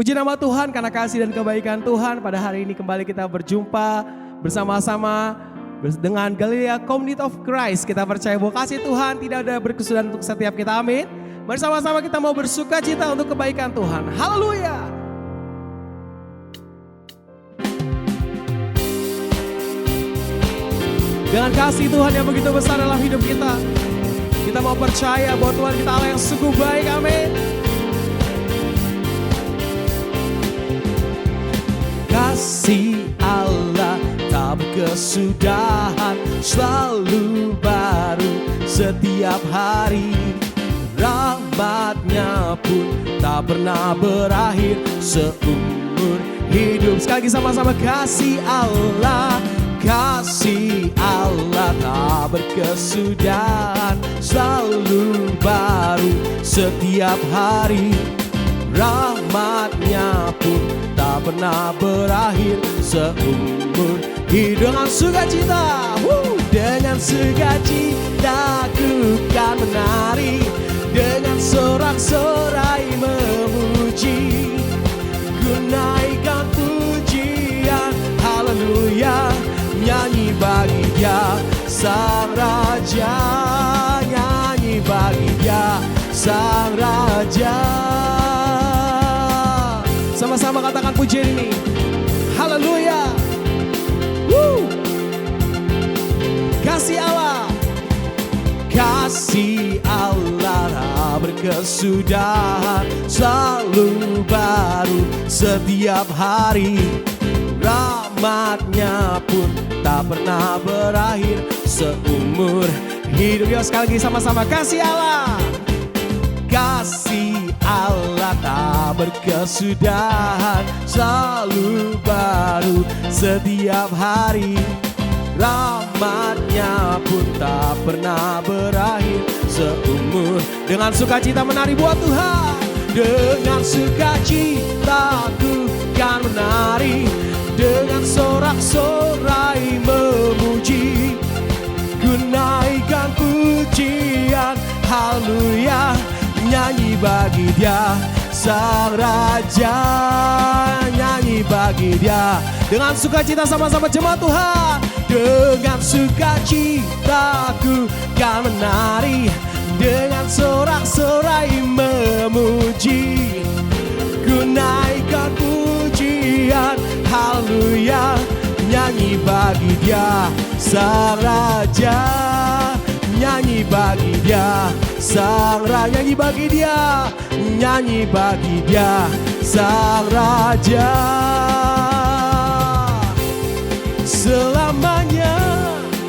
Puji nama Tuhan karena kasih dan kebaikan Tuhan. Pada hari ini kembali kita berjumpa bersama-sama dengan Galilea Community of Christ. Kita percaya bahwa kasih Tuhan tidak ada berkesudahan untuk setiap kita, amin. Bersama-sama kita mau bersuka cita untuk kebaikan Tuhan. Haleluya. Dengan kasih Tuhan yang begitu besar dalam hidup kita, kita mau percaya bahwa Tuhan kita Allah yang sungguh baik, amin. Kasih Allah tak berkesudahan, selalu baru setiap hari. Rahmatnya pun tak pernah berakhir seumur hidup. Sekali lagi sama-sama, kasih Allah. Kasih Allah tak berkesudahan, selalu baru setiap hari. Rahmatnya pun tak pernah berakhir seumur hidup. Dengan sukacita, dengan sukacita ku kan menari, dengan sorak-sorai memuji, ku naikkan pujian, haleluya, nyanyi bagi Dia Sang Raja, nyanyi bagi Dia Sang Raja. Sama-sama katakan pujian ini, haleluya. Kasih Allah, kasih Allah tak berkesudahan, selalu baru setiap hari. Rahmatnya pun tak pernah berakhir seumur hidup. Ya sekali lagi sama-sama, kasih Allah. Kasih Allah tak berkesudahan, selalu baru setiap hari. Rahmatnya pun tak pernah berakhir seumur. Dengan sukacita menari buat Tuhan, dengan sukacita ku kan menari, dengan sorak-sorai memuji, ku naikkan pujian, haleluya, nyanyi bagi Dia Sang Raja, nyanyi bagi Dia. Dengan sukacita sama-sama jemaat Tuhan, dengan sukacita ku kan menari, dengan sorak-sorai memuji, ku naikkan pujian, haleluya, nyanyi bagi Dia Sang Raja, nyanyi bagi Dia Sang Raja, nyanyi bagi Dia, nyanyi bagi Dia Sang Raja. Selamanya,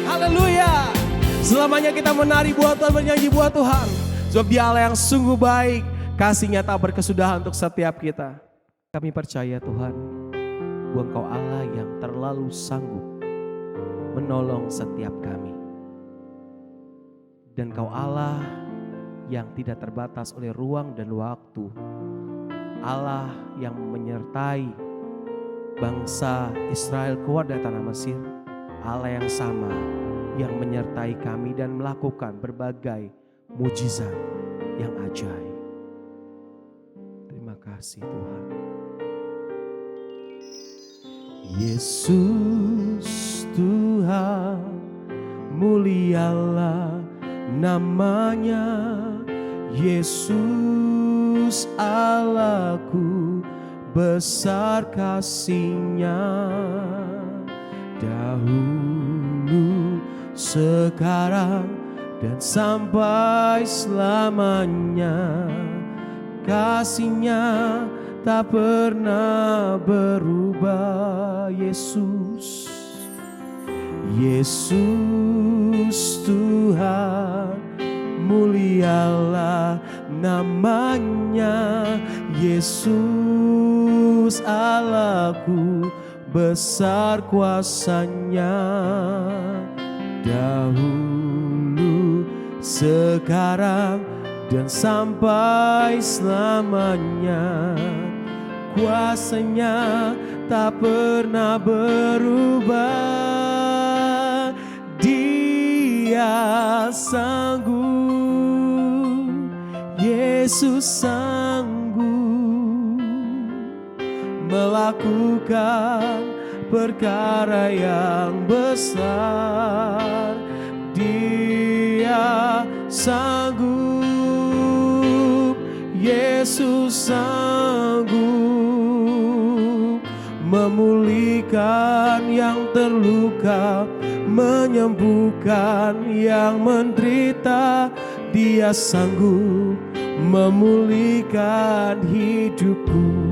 haleluya, selamanya kita menari buat Tuhan, bernyanyi buat Tuhan. Sebab Dia Allah yang sungguh baik, kasih-Nya tak berkesudahan untuk setiap kita. Kami percaya Tuhan, bahwa Engkau Allah yang terlalu sanggup menolong setiap kami. Dan Engkau Allah yang tidak terbatas oleh ruang dan waktu. Allah yang menyertai bangsa Israel keluar dari tanah Mesir. Allah yang sama yang menyertai kami dan melakukan berbagai mujizat yang ajaib. Terima kasih Tuhan. Yesus Tuhan, mulialah namanya. Yesus Allahku, besar kasih-Nya. Dahulu, sekarang, dan sampai selamanya. Kasih-Nya tak pernah berubah. Yesus, Yesus Tuhan, mulialah namanya. Yesus Allahku, besar kuasa-Nya. Dahulu, sekarang, dan sampai selamanya. Kuasa-Nya tak pernah berubah. Dia sanggup, Yesus sanggup. melakukan perkara yang besar. Dia sanggup, Yesus sanggup memulihkan yang terluka, menyembuhkan yang menderita. Dia sanggup memulihkan hidupku.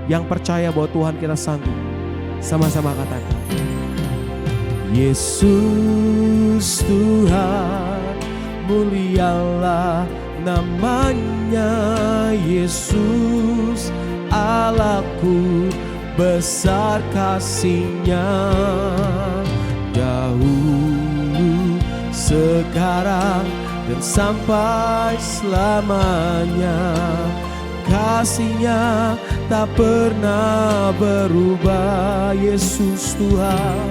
Yang percaya bahwa Tuhan kita sanggup, sama-sama katakan, Yesus Tuhan, mulialah namanya. Yesus Allahku, besar kasih-Nya. Dahulu, sekarang, dan sampai selamanya. Kasih-Nya tak pernah berubah. Yesus Tuhan,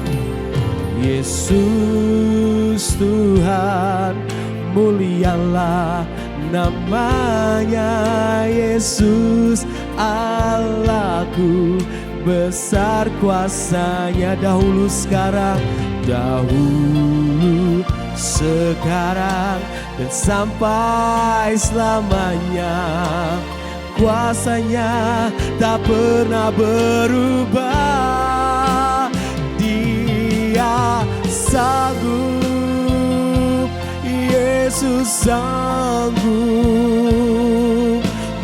Yesus Tuhan, mulialah namanya. Yesus Allahku, besar kuasa-Nya. Dahulu, sekarang, dahulu, sekarang, dan sampai selamanya. Kuasa-Nya tak pernah berubah. Dia sanggup, Yesus sanggup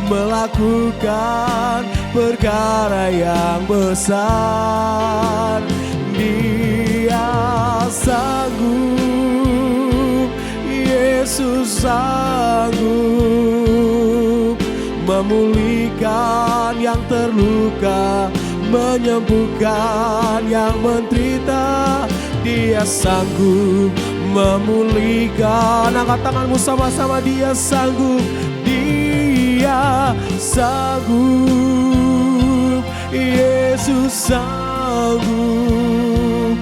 melakukan perkara yang besar. Dia sanggup, Yesus sanggup memulihkan yang terluka, menyembuhkan yang menderita. Dia sanggup memulihkan. Angkat tanganmu sama-sama. Dia sanggup, Dia sanggup, Yesus sanggup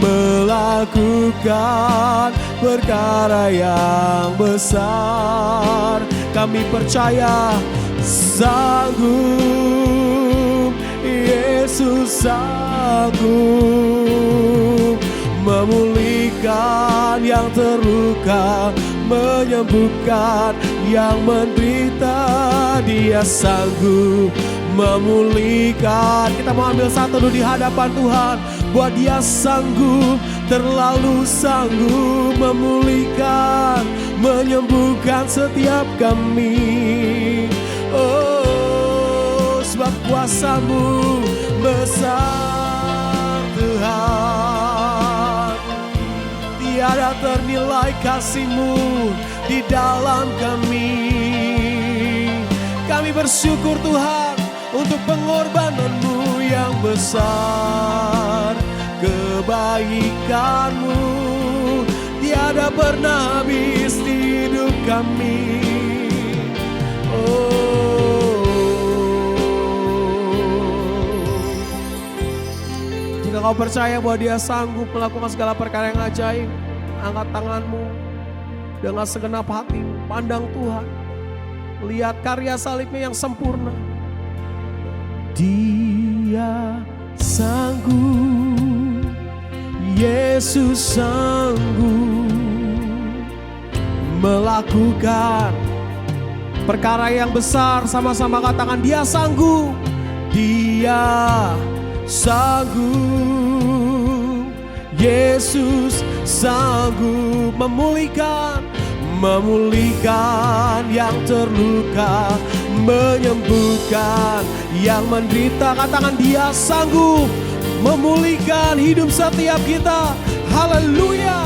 melakukan perkara yang besar. Kami percaya, sanggup, Yesus sanggup memulihkan yang terluka, menyembuhkan yang menderita. Dia sanggup memulihkan. Kita mau ambil satu dulu di hadapan Tuhan, bahwa Dia sanggup, terlalu sanggup memulihkan, menyembuhkan setiap kami. Oh, sebab kuasa-Mu besar Tuhan. Tiada ternilai kasih-Mu di dalam kami. Kami bersyukur Tuhan untuk pengorbanan-Mu yang besar. Kebaikan-Mu tiada pernah habis di hidup kami. Jika kau percaya bahwa Dia sanggup melakukan segala perkara yang ajaib, angkat tanganmu dengan segenap hati, pandang Tuhan, lihat karya salib-Nya yang sempurna. Dia sanggup, Yesus sanggup melakukan perkara yang besar. Sama-sama katakan, Dia sanggup, Dia sanggup, Yesus sanggup memulihkan yang terluka, menyembuhkan yang menderita. Katakan, Dia sanggup memulihkan hidup setiap kita. Haleluya,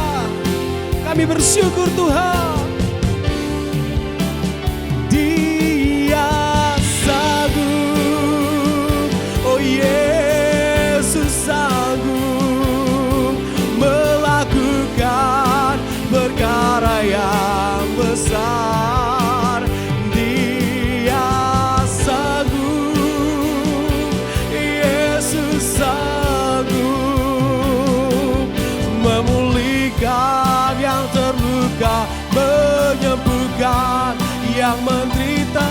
kami bersyukur Tuhan. Dia sanggup, oh Yesus sanggup melakukan perkara yang besar. Dia sanggup, Yesus sanggup memulihkan yang terluka, menyembuhkan yang menderita.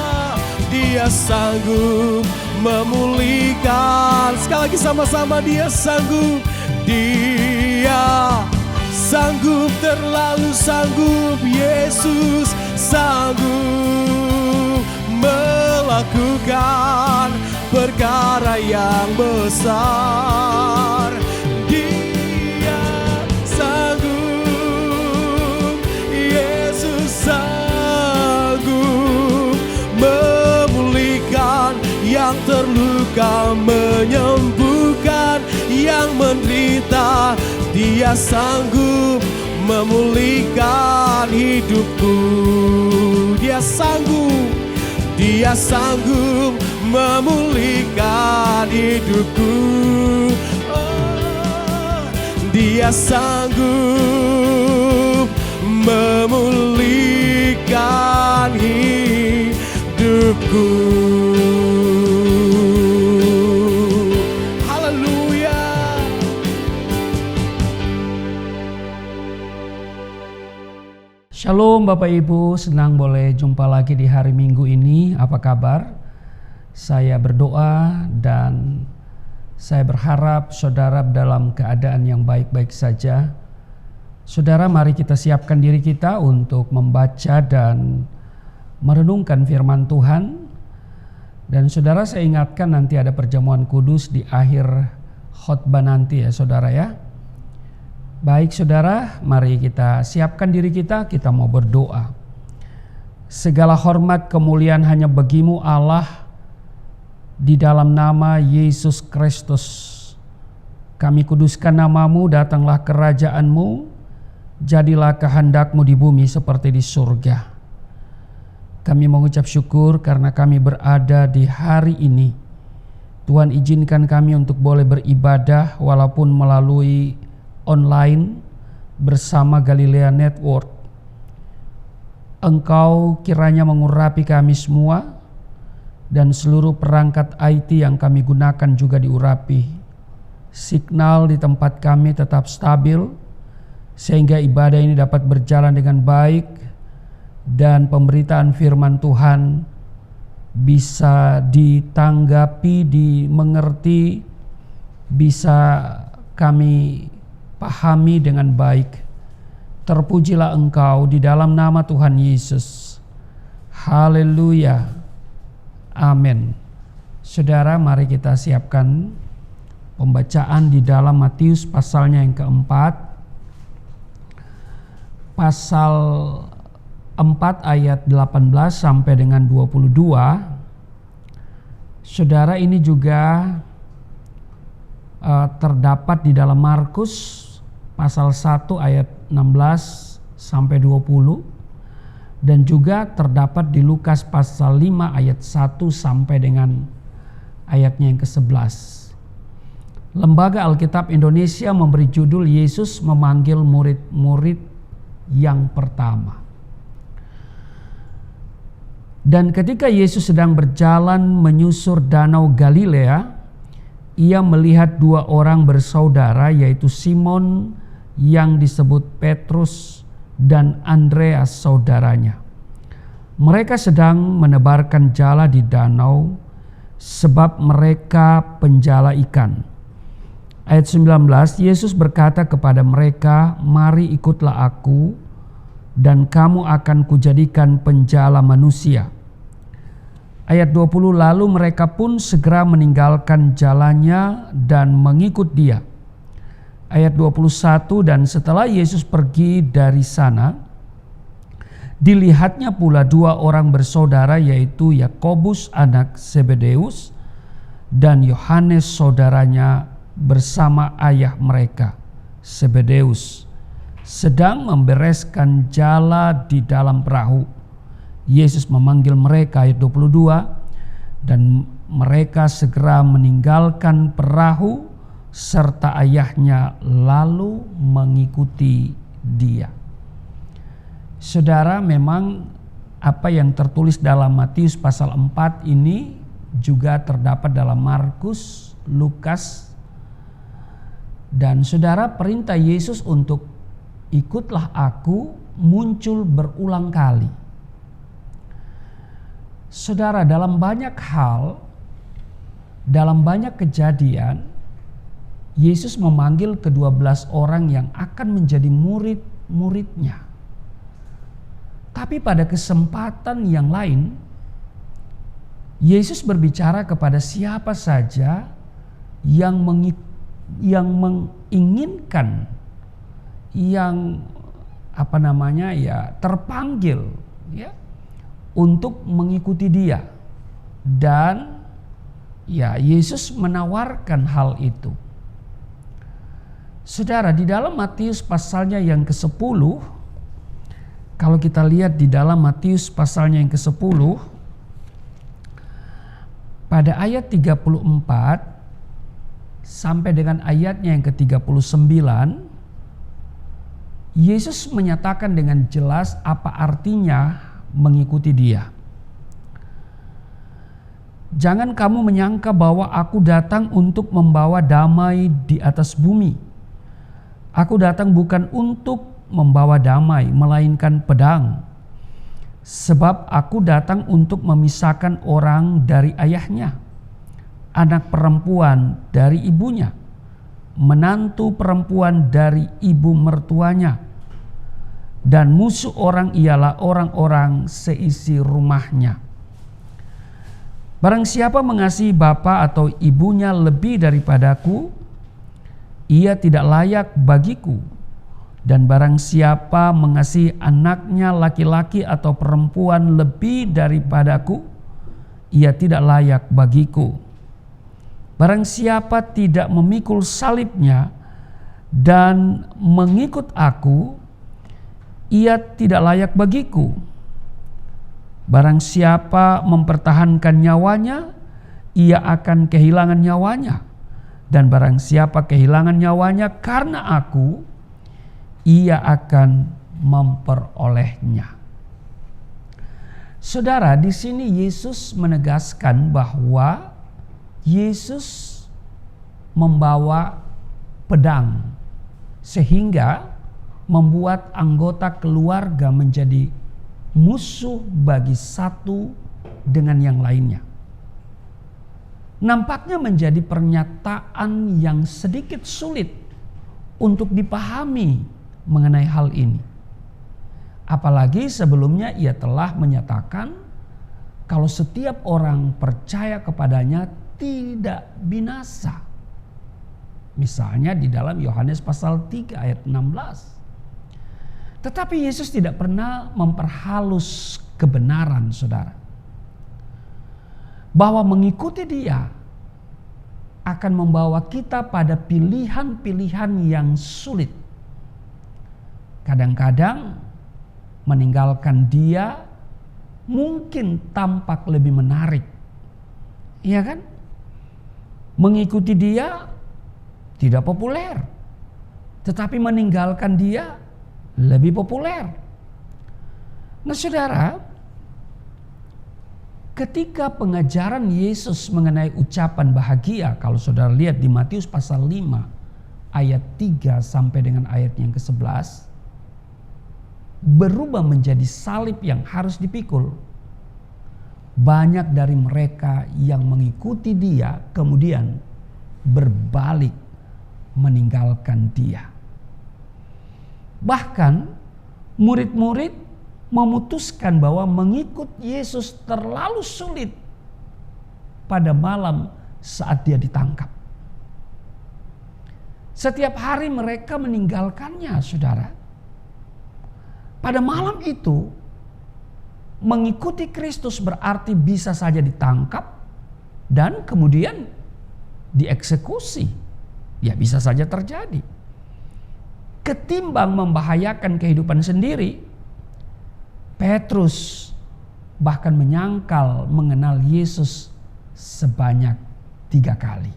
Dia sanggup memulihkan. Sekali lagi sama-sama, Dia sanggup. Dia sanggup, terlalu sanggup. Yesus sanggup melakukan perkara yang besar. Dia sanggup, Yesus sanggup memulihkan yang terluka, menyembuhkan yang menderita. Dia sanggup memulihkan hidupku. Dia sanggup, Dia sanggup memulihkan hidupku. Oh, Dia sanggup memulihkan hidupku. Haleluya. Shalom Bapak Ibu, senang boleh jumpa lagi di hari Minggu ini. Apa kabar? Saya berdoa dan saya berharap saudara dalam keadaan yang baik-baik saja. Saudara, mari kita siapkan diri kita untuk membaca dan merenungkan firman Tuhan. Dan saudara, saya ingatkan nanti ada perjamuan kudus di akhir khotbah nanti ya saudara ya. Baik saudara, mari kita siapkan diri kita mau berdoa. Segala hormat kemuliaan hanya bagimu Allah, di dalam nama Yesus Kristus. Kami kuduskan namamu, datanglah kerajaanmu, jadilah kehendakmu di bumi seperti di surga. Kami mengucap syukur karena kami berada di hari ini. Tuhan izinkan kami untuk boleh beribadah walaupun melalui online bersama Galilea Network. Engkau kiranya mengurapi kami semua dan seluruh perangkat IT yang kami gunakan juga diurapi. Signal di tempat kami tetap stabil sehingga ibadah ini dapat berjalan dengan baik dan pemberitaan firman Tuhan bisa ditanggapi, dimengerti, bisa kami pahami dengan baik. Terpujilah Engkau di dalam nama Tuhan Yesus. Haleluya. Amin. Saudara, mari kita siapkan pembacaan di dalam Matius pasalnya yang keempat. Pasal 4 ayat 18 sampai dengan 22. Saudara, ini juga terdapat di dalam Markus pasal 1 ayat 16 sampai 20 dan juga terdapat di Lukas pasal 5 ayat 1 sampai dengan ayatnya yang ke-11. Lembaga Alkitab Indonesia memberi judul Yesus memanggil murid-murid yang pertama. Dan ketika Yesus sedang berjalan menyusur danau Galilea, ia melihat dua orang bersaudara, yaitu Simon yang disebut Petrus dan Andreas saudaranya. Mereka sedang menebarkan jala di danau sebab mereka penjala ikan. Ayat 19, Yesus berkata kepada mereka, "Mari ikutlah aku dan kamu akan kujadikan penjala manusia." Ayat 20, lalu mereka pun segera meninggalkan jalannya dan mengikut dia. Ayat 21, dan setelah Yesus pergi dari sana, dilihatnya pula dua orang bersaudara, yaitu Yakobus anak Zebedeus dan Yohanes saudaranya bersama ayah mereka Zebedeus sedang membereskan jala di dalam perahu. Yesus memanggil mereka, ayat 22, dan mereka segera meninggalkan perahu serta ayahnya lalu mengikuti dia. Saudara, memang apa yang tertulis dalam Matius pasal 4 ini juga terdapat dalam Markus, Lukas, dan saudara, perintah Yesus untuk ikutlah aku muncul berulang kali. Saudara, dalam banyak hal dalam banyak kejadian Yesus memanggil ke-12 orang yang akan menjadi murid-muridnya. Tapi pada kesempatan yang lain, Yesus berbicara kepada siapa saja yang menginginkan, yang terpanggil untuk mengikuti Dia. Dan Yesus menawarkan hal itu. Saudara, di dalam Matius pasalnya yang ke-10, kalau kita lihat di dalam Matius pasalnya yang ke-10, pada ayat 34 sampai dengan ayatnya yang ke-39, Yesus menyatakan dengan jelas apa artinya mengikuti Dia. Jangan kamu menyangka bahwa aku datang untuk membawa damai di atas bumi. Aku datang bukan untuk membawa damai, melainkan pedang. Sebab aku datang untuk memisahkan orang dari ayahnya, anak perempuan dari ibunya, menantu perempuan dari ibu mertuanya, dan musuh orang ialah orang-orang seisi rumahnya. Barang siapa mengasihi bapa atau ibunya lebih daripadaku, ia tidak layak bagiku. Dan barang siapa mengasihi anaknya laki-laki atau perempuan lebih daripadaku, ia tidak layak bagiku. Barang siapa tidak memikul salibnya dan mengikut aku, ia tidak layak bagiku. Barang siapa mempertahankan nyawanya, ia akan kehilangan nyawanya. Dan barang siapa kehilangan nyawanya karena aku, ia akan memperolehnya. Saudara, di sini Yesus menegaskan bahwa Yesus membawa pedang sehingga membuat anggota keluarga menjadi musuh bagi satu dengan yang lainnya. Nampaknya menjadi pernyataan yang sedikit sulit untuk dipahami mengenai hal ini. Apalagi sebelumnya ia telah menyatakan kalau setiap orang percaya kepadanya tidak binasa. Misalnya di dalam Yohanes pasal 3 ayat 16. Tetapi Yesus tidak pernah memperhalus kebenaran, saudara. Bahwa mengikuti Dia akan membawa kita pada pilihan-pilihan yang sulit. Kadang-kadang meninggalkan Dia mungkin tampak lebih menarik. Iya kan? Mengikuti Dia tidak populer. Tetapi meninggalkan Dia lebih populer. Nah, saudara, ketika pengajaran Yesus mengenai ucapan bahagia, kalau saudara lihat di Matius pasal 5 ayat 3 sampai dengan ayat yang ke-11, berubah menjadi salib yang harus dipikul. Banyak dari mereka yang mengikuti Dia kemudian berbalik meninggalkan Dia. Bahkan murid-murid memutuskan bahwa mengikut Yesus terlalu sulit pada malam saat Dia ditangkap. Setiap hari mereka meninggalkannya, saudara. Pada malam itu, mengikuti Kristus berarti bisa saja ditangkap dan kemudian dieksekusi. Ya, bisa saja terjadi. Ketimbang membahayakan kehidupan sendiri, Petrus bahkan menyangkal mengenal Yesus sebanyak 3 kali.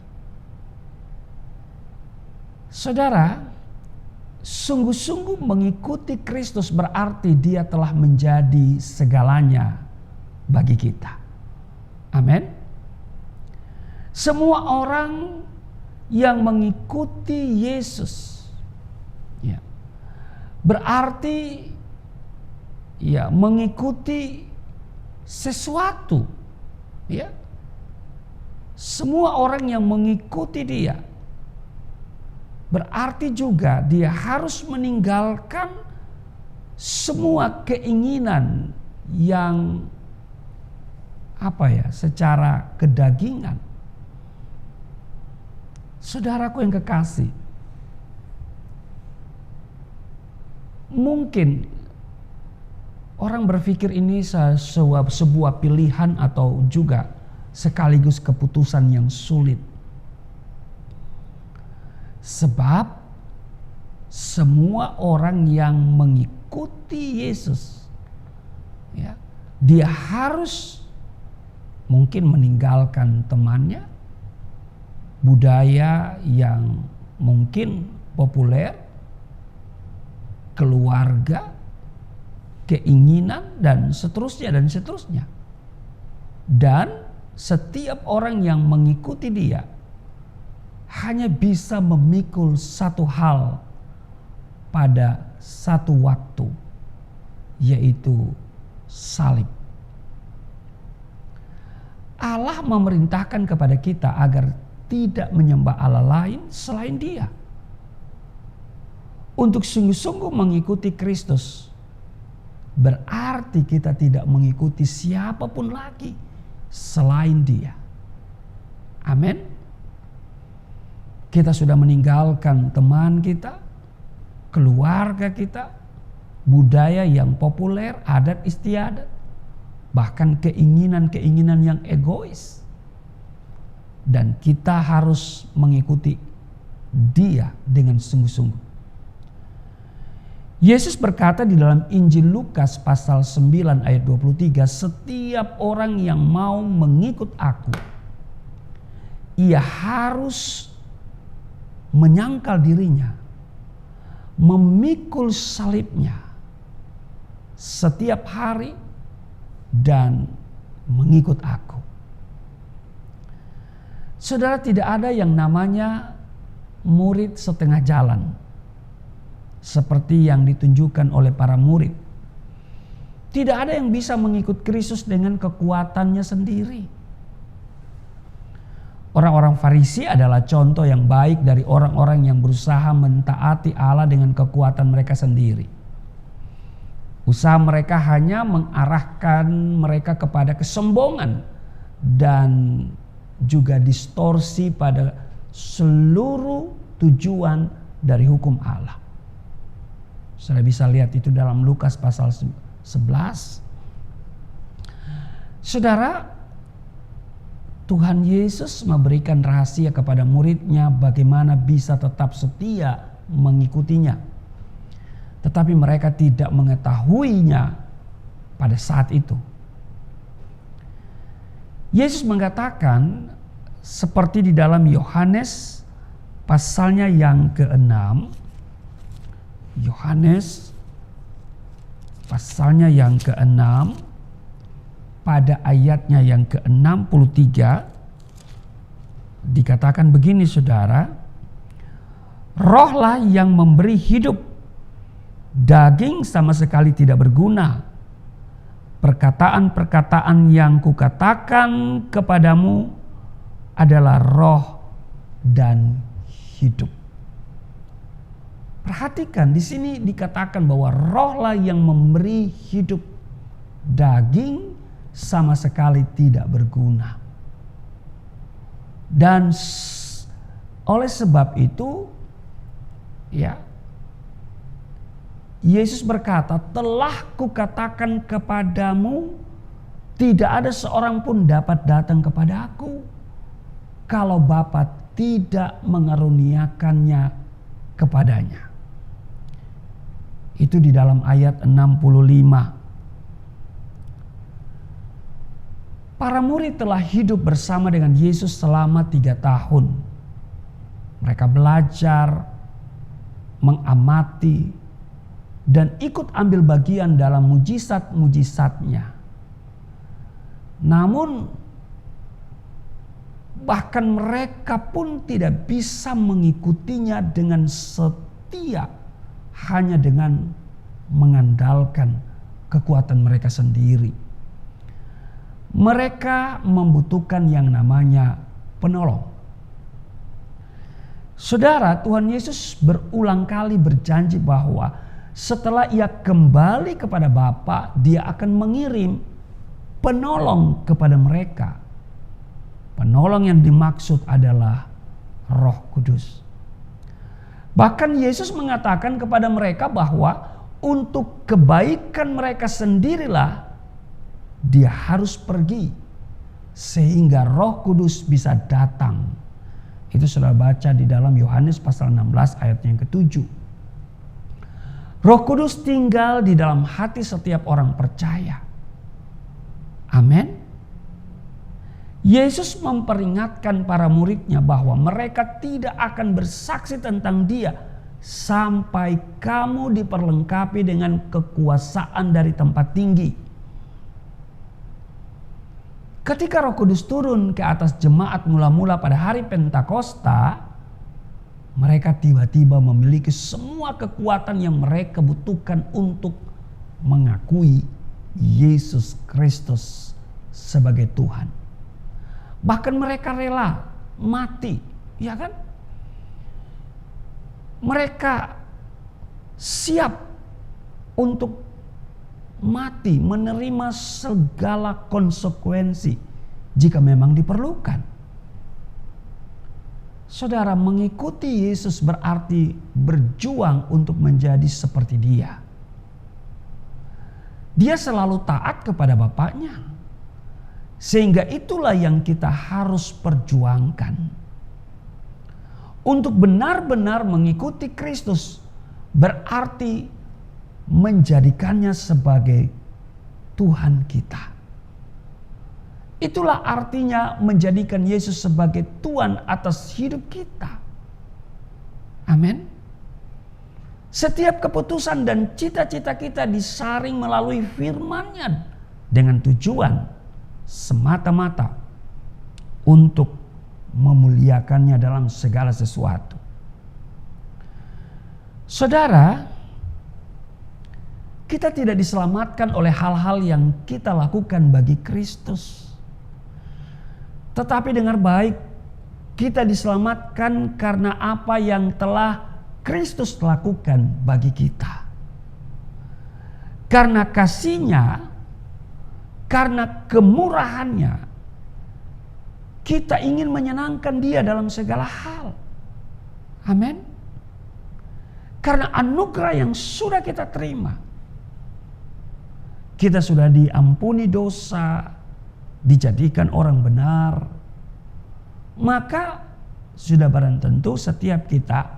Saudara, sungguh-sungguh mengikuti Kristus berarti Dia telah menjadi segalanya bagi kita. Amin. Semua orang yang mengikuti Yesus berarti mengikuti sesuatu, semua orang yang mengikuti dia, berarti juga dia harus meninggalkan semua keinginan yang secara kedagingan. Saudaraku yang kekasih, mungkin orang berpikir ini sebuah pilihan atau juga sekaligus keputusan yang sulit. Sebab semua orang yang mengikuti Yesus, dia harus mungkin meninggalkan temannya, budaya yang mungkin populer, keluarga, keinginan, dan seterusnya dan seterusnya. Dan setiap orang yang mengikuti dia hanya bisa memikul satu hal pada satu waktu, yaitu salib. Allah memerintahkan kepada kita agar tidak menyembah Allah lain selain Dia. Untuk sungguh-sungguh mengikuti Kristus berarti kita tidak mengikuti siapapun lagi selain Dia. Amin. Kita sudah meninggalkan teman kita, keluarga kita, budaya yang populer, adat istiadat, bahkan keinginan-keinginan yang egois. Dan kita harus mengikuti Dia dengan sungguh-sungguh. Yesus berkata di dalam Injil Lukas pasal 9 ayat 23, setiap orang yang mau mengikut aku, ia harus menyangkal dirinya, memikul salibnya setiap hari dan mengikut aku. Saudara, tidak ada yang namanya murid setengah jalan seperti yang ditunjukkan oleh para murid. Tidak ada yang bisa mengikut Kristus dengan kekuatannya sendiri. Orang-orang Farisi adalah contoh yang baik dari orang-orang yang berusaha mentaati Allah dengan kekuatan mereka sendiri. Usaha mereka hanya mengarahkan mereka kepada kesombongan dan juga distorsi pada seluruh tujuan dari hukum Allah. Saudara bisa lihat itu dalam Lukas pasal 11. Saudara, Tuhan Yesus memberikan rahasia kepada muridnya bagaimana bisa tetap setia mengikutinya. Tetapi mereka tidak mengetahuinya pada saat itu. Yesus mengatakan seperti di dalam Yohanes pasalnya yang ke-6. Yohanes pasalnya yang ke-6 pada ayatnya yang ke-63 dikatakan begini, saudara. Rohlah yang memberi hidup, daging sama sekali tidak berguna. Perkataan-perkataan yang kukatakan kepadamu adalah roh dan hidup. Perhatikan di sini dikatakan bahwa rohlah yang memberi hidup, daging sama sekali tidak berguna. Dan oleh sebab itu, Yesus berkata, telah kukatakan kepadamu, tidak ada seorang pun dapat datang kepada aku kalau Bapa tidak mengaruniakannya kepadanya. Itu di dalam ayat 65. Para murid telah hidup bersama dengan Yesus selama 3 tahun. Mereka belajar, mengamati, dan ikut ambil bagian dalam mujizat-mujizatnya. Namun bahkan mereka pun tidak bisa mengikutinya dengan setia hanya dengan mengandalkan kekuatan mereka sendiri. Mereka membutuhkan yang namanya penolong. Saudara, Tuhan Yesus berulang kali berjanji bahwa setelah ia kembali kepada Bapa, dia akan mengirim penolong kepada mereka. Penolong yang dimaksud adalah Roh Kudus. Bahkan Yesus mengatakan kepada mereka bahwa untuk kebaikan mereka sendirilah dia harus pergi sehingga Roh Kudus bisa datang. Itu sudah baca di dalam Yohanes pasal 16 ayat yang ke-7. Roh Kudus tinggal di dalam hati setiap orang percaya. Amin. Yesus memperingatkan para muridnya bahwa mereka tidak akan bersaksi tentang dia sampai kamu diperlengkapi dengan kekuasaan dari tempat tinggi. Ketika Roh Kudus turun ke atas jemaat mula-mula pada hari Pentakosta, mereka tiba-tiba memiliki semua kekuatan yang mereka butuhkan untuk mengakui Yesus Kristus sebagai Tuhan. Bahkan mereka rela mati, ya kan? Mereka siap untuk mati, menerima segala konsekuensi jika memang diperlukan. Saudara, mengikuti Yesus berarti berjuang untuk menjadi seperti Dia. Dia selalu taat kepada Bapaknya. Sehingga itulah yang kita harus perjuangkan. Untuk benar-benar mengikuti Kristus berarti menjadikannya sebagai Tuhan kita. Itulah artinya menjadikan Yesus sebagai Tuhan atas hidup kita. Amin. Setiap keputusan dan cita-cita kita disaring melalui firman-Nya dengan tujuan semata-mata untuk memuliakannya dalam segala sesuatu. Saudara, kita tidak diselamatkan oleh hal-hal yang kita lakukan bagi Kristus. Tetapi dengar baik, kita diselamatkan karena apa yang telah Kristus lakukan bagi kita. Karena kasih-Nya, karena kemurahannya, kita ingin menyenangkan Dia dalam segala hal. Amin. Karena anugerah yang sudah kita terima, kita sudah diampuni dosa, dijadikan orang benar, maka sudah barang tentu setiap kita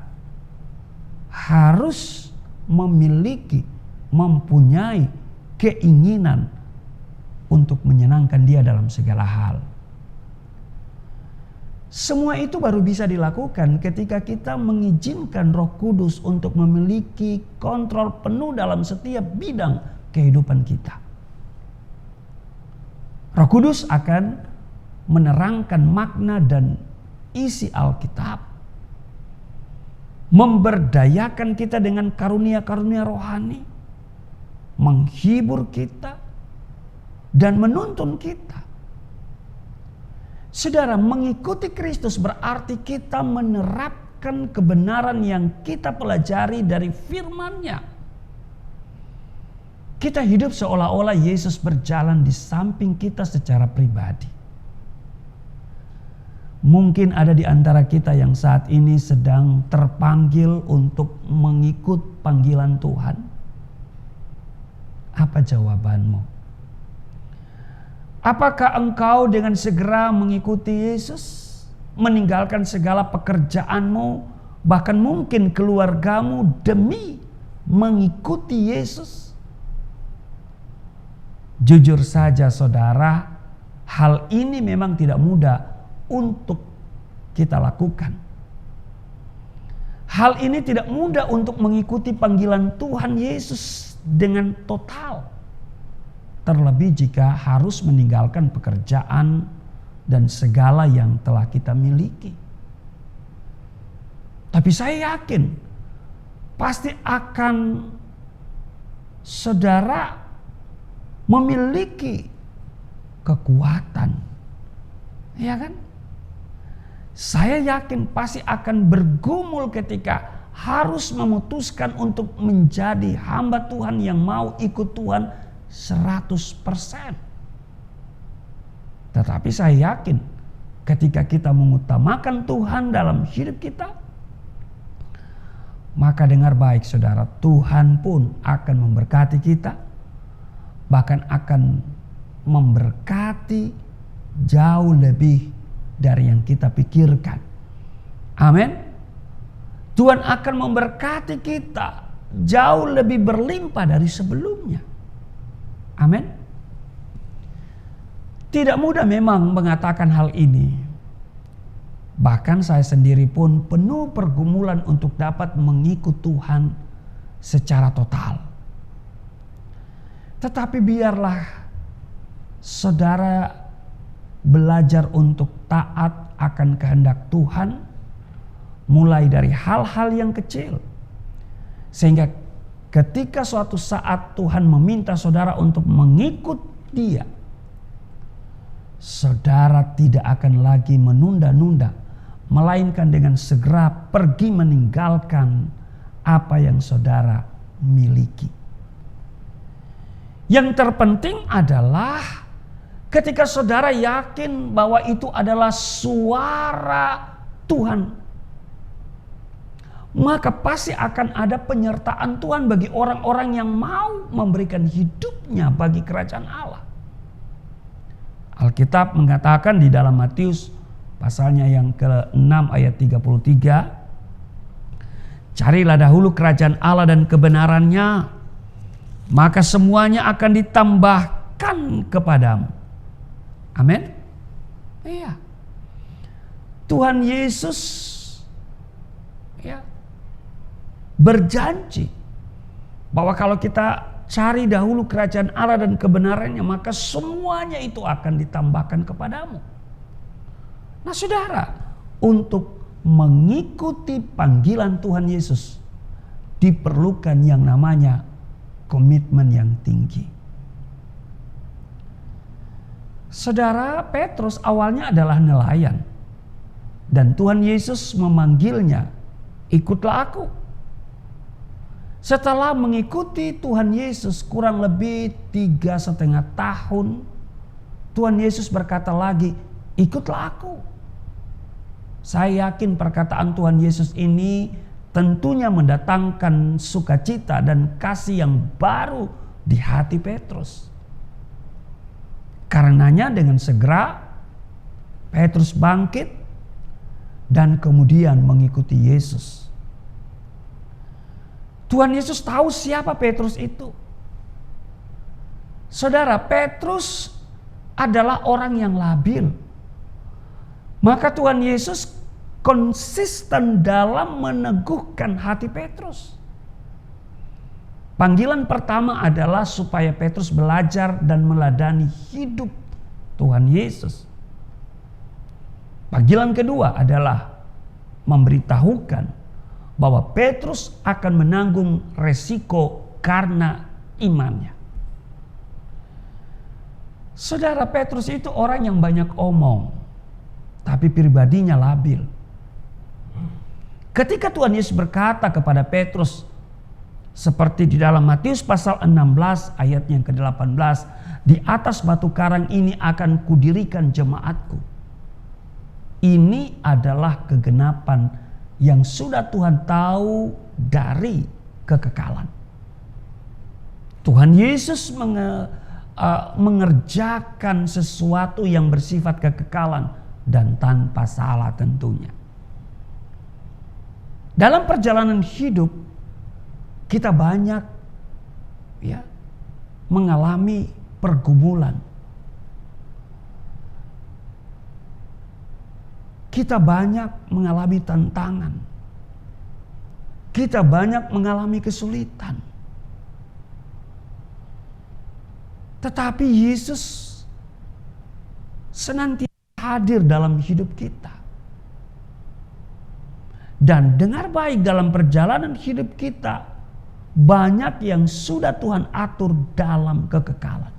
harus mempunyai keinginan untuk menyenangkan Dia dalam segala hal. Semua itu baru bisa dilakukan ketika kita mengizinkan Roh Kudus untuk memiliki kontrol penuh dalam setiap bidang kehidupan kita. Roh Kudus akan menerangkan makna dan isi Alkitab, memberdayakan kita dengan karunia-karunia rohani, menghibur kita, dan menuntun kita. Saudara, mengikuti Kristus berarti kita menerapkan kebenaran yang kita pelajari dari firman-Nya. Kita hidup seolah-olah Yesus berjalan di samping kita secara pribadi. Mungkin ada di antara kita yang saat ini sedang terpanggil untuk mengikut panggilan Tuhan. Apa jawabanmu? Apakah engkau dengan segera mengikuti Yesus, meninggalkan segala pekerjaanmu, bahkan mungkin keluargamu demi mengikuti Yesus? Jujur saja saudara, hal ini memang tidak mudah untuk kita lakukan. Hal ini tidak mudah untuk mengikuti panggilan Tuhan Yesus dengan total. Terlebih jika harus meninggalkan pekerjaan dan segala yang telah kita miliki. Tapi saya yakin pasti akan saudara memiliki kekuatan. Ya kan? saya yakin pasti akan bergumul ketika harus memutuskan untuk menjadi hamba Tuhan yang mau ikut Tuhan 100%. Tetapi saya yakin ketika kita mengutamakan Tuhan dalam hidup kita, maka dengar baik saudara, Tuhan pun akan memberkati kita, bahkan akan memberkati jauh lebih dari yang kita pikirkan. Amin. Tuhan akan memberkati kita jauh lebih berlimpah dari sebelumnya. Amin. Tidak mudah memang mengatakan hal ini. Bahkan saya sendiri pun penuh pergumulan untuk dapat mengikut Tuhan secara total. Tetapi biarlah saudara belajar untuk taat akan kehendak Tuhan, mulai dari hal-hal yang kecil, sehingga ketika suatu saat Tuhan meminta saudara untuk mengikut Dia, saudara tidak akan lagi menunda-nunda, melainkan dengan segera pergi meninggalkan apa yang saudara miliki. Yang terpenting adalah ketika saudara yakin bahwa itu adalah suara Tuhan, maka pasti akan ada penyertaan Tuhan bagi orang-orang yang mau memberikan hidupnya bagi kerajaan Allah. Alkitab mengatakan di dalam Matius pasalnya yang ke-6 ayat 33, carilah dahulu kerajaan Allah dan kebenarannya, maka semuanya akan ditambahkan kepadamu. Amin. Iya. Tuhan Yesus berjanji bahwa kalau kita cari dahulu kerajaan Allah dan kebenarannya, maka semuanya itu akan ditambahkan kepadamu. Nah saudara, untuk mengikuti panggilan Tuhan Yesus diperlukan yang namanya komitmen yang tinggi. Saudara, Petrus awalnya adalah nelayan, dan Tuhan Yesus memanggilnya, ikutlah aku. Setelah mengikuti Tuhan Yesus kurang lebih 3,5 tahun, Tuhan Yesus berkata lagi, ikutlah aku. Saya yakin perkataan Tuhan Yesus ini tentunya mendatangkan sukacita dan kasih yang baru di hati Petrus. Karenanya dengan segera Petrus bangkit dan kemudian mengikuti Yesus. Tuhan Yesus tahu siapa Petrus itu. Saudara, Petrus adalah orang yang labil. Maka Tuhan Yesus konsisten dalam meneguhkan hati Petrus. Panggilan pertama adalah supaya Petrus belajar dan meladani hidup Tuhan Yesus. Panggilan kedua adalah memberitahukan bahwa Petrus akan menanggung resiko karena imannya. Saudara, Petrus itu orang yang banyak omong, tapi pribadinya labil. Ketika Tuhan Yesus berkata kepada Petrus, seperti di dalam Matius pasal 16 ayat yang ke-18, di atas batu karang ini akan kudirikan jemaatku. Ini adalah kegenapan yang sudah Tuhan tahu dari kekekalan. Tuhan Yesus mengerjakan sesuatu yang bersifat kekekalan dan tanpa salah tentunya. Dalam perjalanan hidup kita banyak mengalami pergumulan. Kita banyak mengalami tantangan. Kita banyak mengalami kesulitan. Tetapi Yesus senantiasa hadir dalam hidup kita. Dan dengar baik, dalam perjalanan hidup kita banyak yang sudah Tuhan atur dalam kekekalan.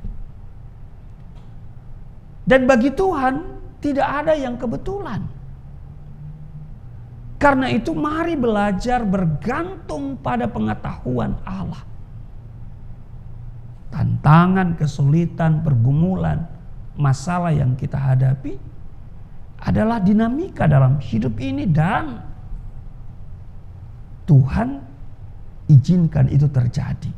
Dan bagi Tuhan tidak ada yang kebetulan. Karena itu mari belajar bergantung pada pengetahuan Allah. Tantangan, kesulitan, pergumulan, masalah yang kita hadapi adalah dinamika dalam hidup ini, dan Tuhan izinkan itu terjadi.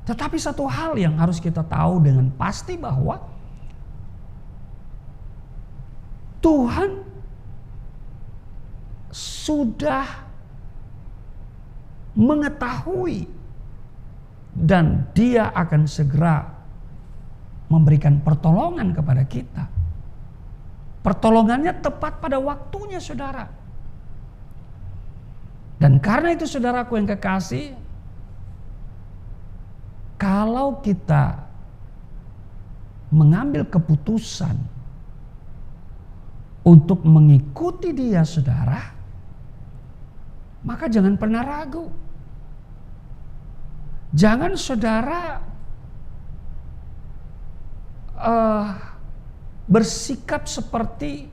Tetapi satu hal yang harus kita tahu dengan pasti bahwa Tuhan sudah mengetahui dan Dia akan segera memberikan pertolongan kepada kita. Pertolongannya tepat pada waktunya, saudara. Dan karena itu, saudaraku yang kekasih, kalau kita mengambil keputusan untuk mengikuti Dia, saudara, maka jangan pernah ragu. Jangan saudara bersikap seperti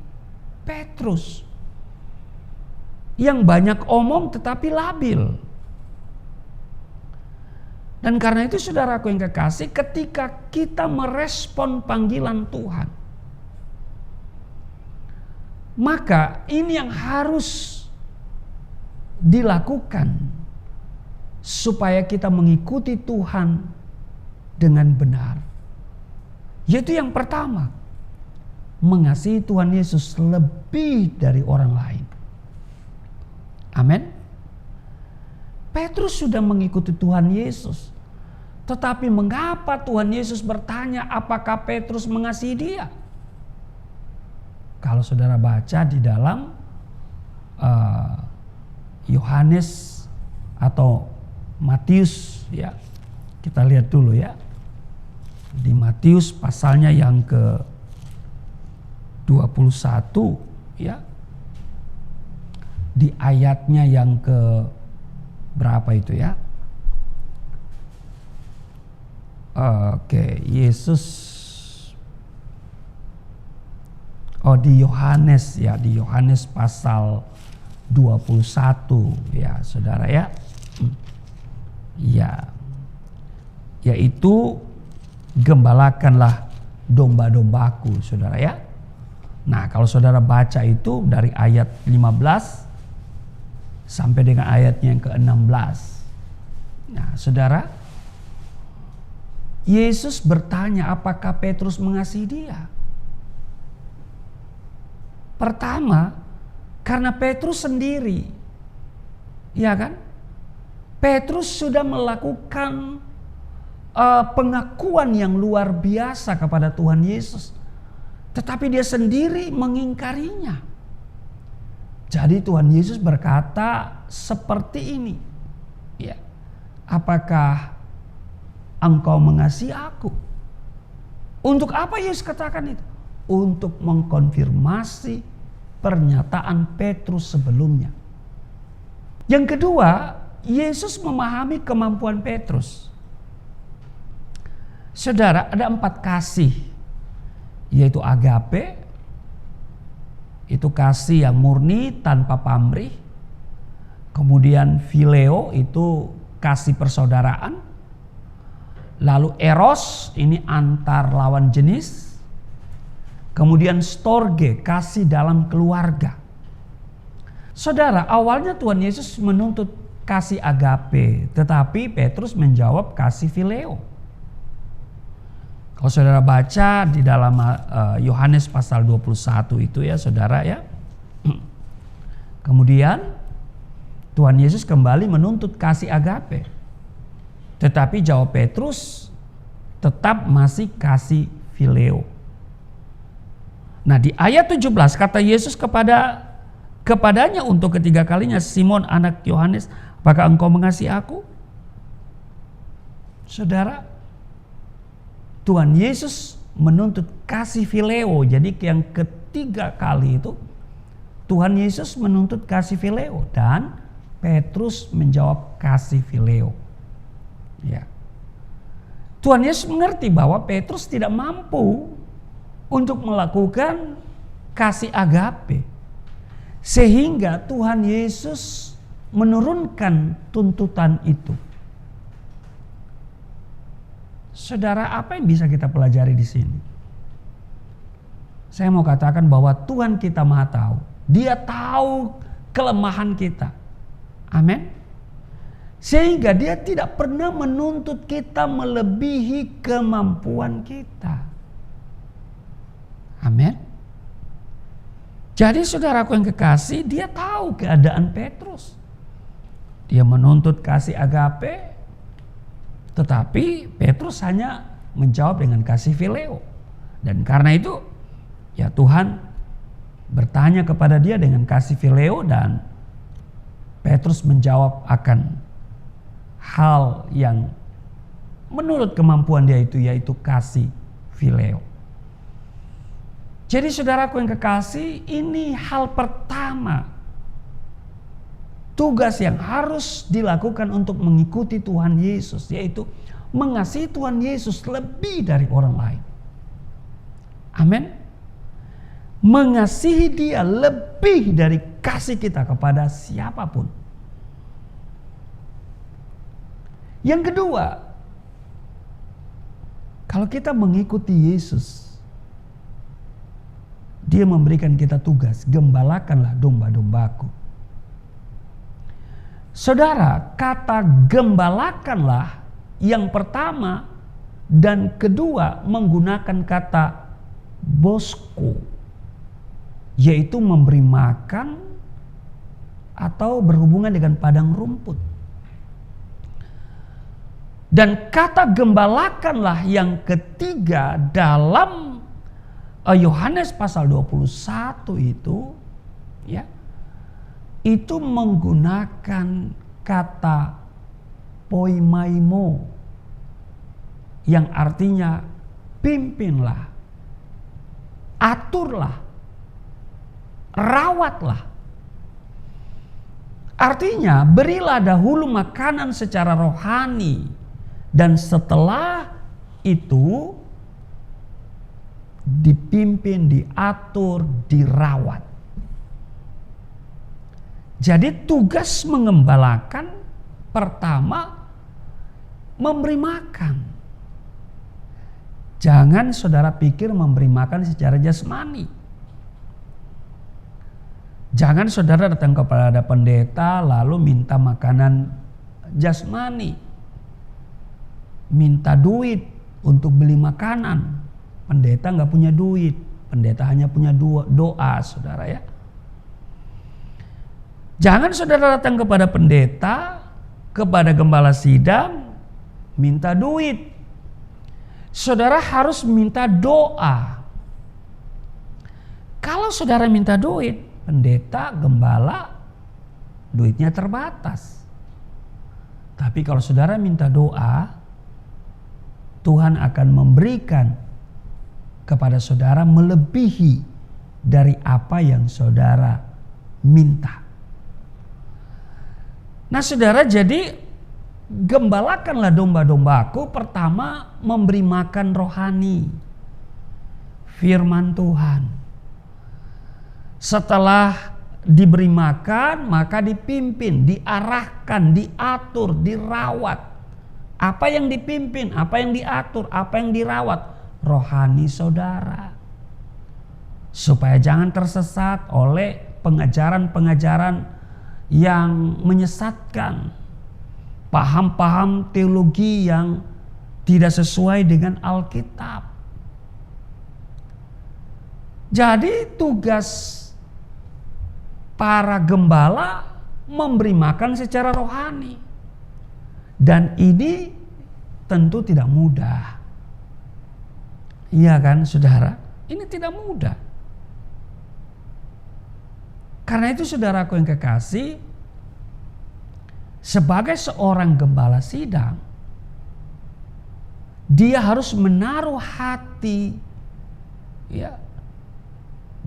Petrus yang banyak omong tetapi labil. Dan karena itu, saudaraku yang kekasih, ketika kita merespon panggilan Tuhan, maka ini yang harus dilakukan supaya kita mengikuti Tuhan dengan benar. Yaitu yang pertama, mengasihi Tuhan Yesus lebih dari orang lain. Amin. Petrus sudah mengikuti Tuhan Yesus. Tetapi mengapa Tuhan Yesus bertanya apakah Petrus mengasihi Dia? Kalau saudara baca di dalam Yohanes atau Matius, ya, kita lihat dulu ya. Di Matius pasalnya yang ke 21, ya. Di ayatnya yang ke berapa itu ya? Oke, Yesus. Di Yohanes ya, di Yohanes pasal 21 ya, saudara ya. Ya. Yaitu gembalakanlah domba-dombaku, saudara ya. Nah, kalau saudara baca itu dari ayat 15 sampai dengan ayatnya yang ke-16. Nah, saudara, Yesus bertanya apakah Petrus mengasihi Dia. Pertama, karena Petrus sendiri, ya kan? Petrus sudah melakukan pengakuan yang luar biasa kepada Tuhan Yesus, tetapi dia sendiri mengingkarinya. Jadi Tuhan Yesus berkata seperti ini, ya, apakah engkau mengasihi aku? Untuk apa Yesus katakan itu? Untuk mengkonfirmasi pernyataan Petrus sebelumnya. Yang kedua, Yesus memahami kemampuan Petrus. Saudara, ada 4 kasih, yaitu agape, itu kasih yang murni tanpa pamrih. Kemudian phileo, itu kasih persaudaraan. Lalu eros, ini antar lawan jenis. Kemudian storge, kasih dalam keluarga. Saudara, awalnya Tuhan Yesus menuntut kasih agape, tetapi Petrus menjawab kasih phileo. Kalau saudara baca di dalam Yohanes pasal 21 itu ya, saudara ya. Kemudian Tuhan Yesus kembali menuntut kasih agape. Tetapi jawab Petrus tetap masih kasih phileo. Nah, di ayat 17 kata Yesus kepadanya untuk ketiga kalinya, Simon anak Yohanes, apakah engkau mengasihi aku? Saudara, Tuhan Yesus menuntut kasih phileo. Jadi yang ketiga kali itu Tuhan Yesus menuntut kasih phileo dan Petrus menjawab kasih phileo. Ya. Tuhan Yesus mengerti bahwa Petrus tidak mampu untuk melakukan kasih agape. Sehingga Tuhan Yesus menurunkan tuntutan itu. Saudara, apa yang bisa kita pelajari di sini? Saya mau katakan bahwa Tuhan kita Maha tahu. Dia tahu kelemahan kita. Amin. Sehingga dia tidak pernah menuntut kita melebihi kemampuan kita. Amin. Jadi saudaraku yang kekasih, dia tahu keadaan Petrus. Dia menuntut kasih agape, tetapi Petrus hanya menjawab dengan kasih phileo. Dan karena itu, ya Tuhan bertanya kepada dia dengan kasih phileo, dan Petrus menjawab akan hal yang menurut kemampuan dia itu, yaitu kasih phileo. Jadi saudaraku yang kekasih, ini hal pertama, tugas yang harus dilakukan untuk mengikuti Tuhan Yesus, yaitu mengasihi Tuhan Yesus lebih dari orang lain. Amin. Mengasihi dia lebih dari kasih kita kepada siapapun. Yang kedua, kalau kita mengikuti Yesus, dia memberikan kita tugas, gembalakanlah domba-dombaku. Saudara, kata gembalakanlah yang pertama dan kedua menggunakan kata bosko, yaitu memberi makan atau berhubungan dengan padang rumput. Dan kata gembalakanlah yang ketiga dalam Yohanes pasal 21 itu, ya, itu menggunakan kata poimaimo yang artinya pimpinlah, aturlah, rawatlah. Artinya berilah dahulu makanan secara rohani, dan setelah itu dipimpin, diatur, dirawat. Jadi tugas mengembalakan pertama memberi makan. Jangan saudara pikir memberi makan secara jasmani. Jangan saudara datang kepada pendeta lalu minta makanan jasmani, minta duit untuk beli makanan. Pendeta nggak punya duit, pendeta hanya punya doa, saudara ya. Jangan saudara datang kepada pendeta, kepada gembala sidang, minta duit. Saudara harus minta doa. Kalau saudara minta duit, pendeta, gembala, duitnya terbatas. Tapi kalau saudara minta doa, Tuhan akan memberikan kepada saudara melebihi dari apa yang saudara minta. Nah saudara, jadi gembalakanlah domba-dombaku, pertama memberi makan rohani, firman Tuhan. Setelah diberi makan, maka dipimpin, diarahkan, diatur, dirawat. Apa yang dipimpin, apa yang diatur, apa yang dirawat? Rohani saudara. Supaya jangan tersesat oleh pengajaran-pengajaran yang menyesatkan, paham-paham teologi yang tidak sesuai dengan Alkitab. Jadi tugas para gembala memberi makan secara rohani. Dan ini tentu tidak mudah. Iya kan saudara? Ini tidak mudah. Karena itu saudaraku yang kekasih, sebagai seorang gembala sidang, dia harus menaruh hati, ya,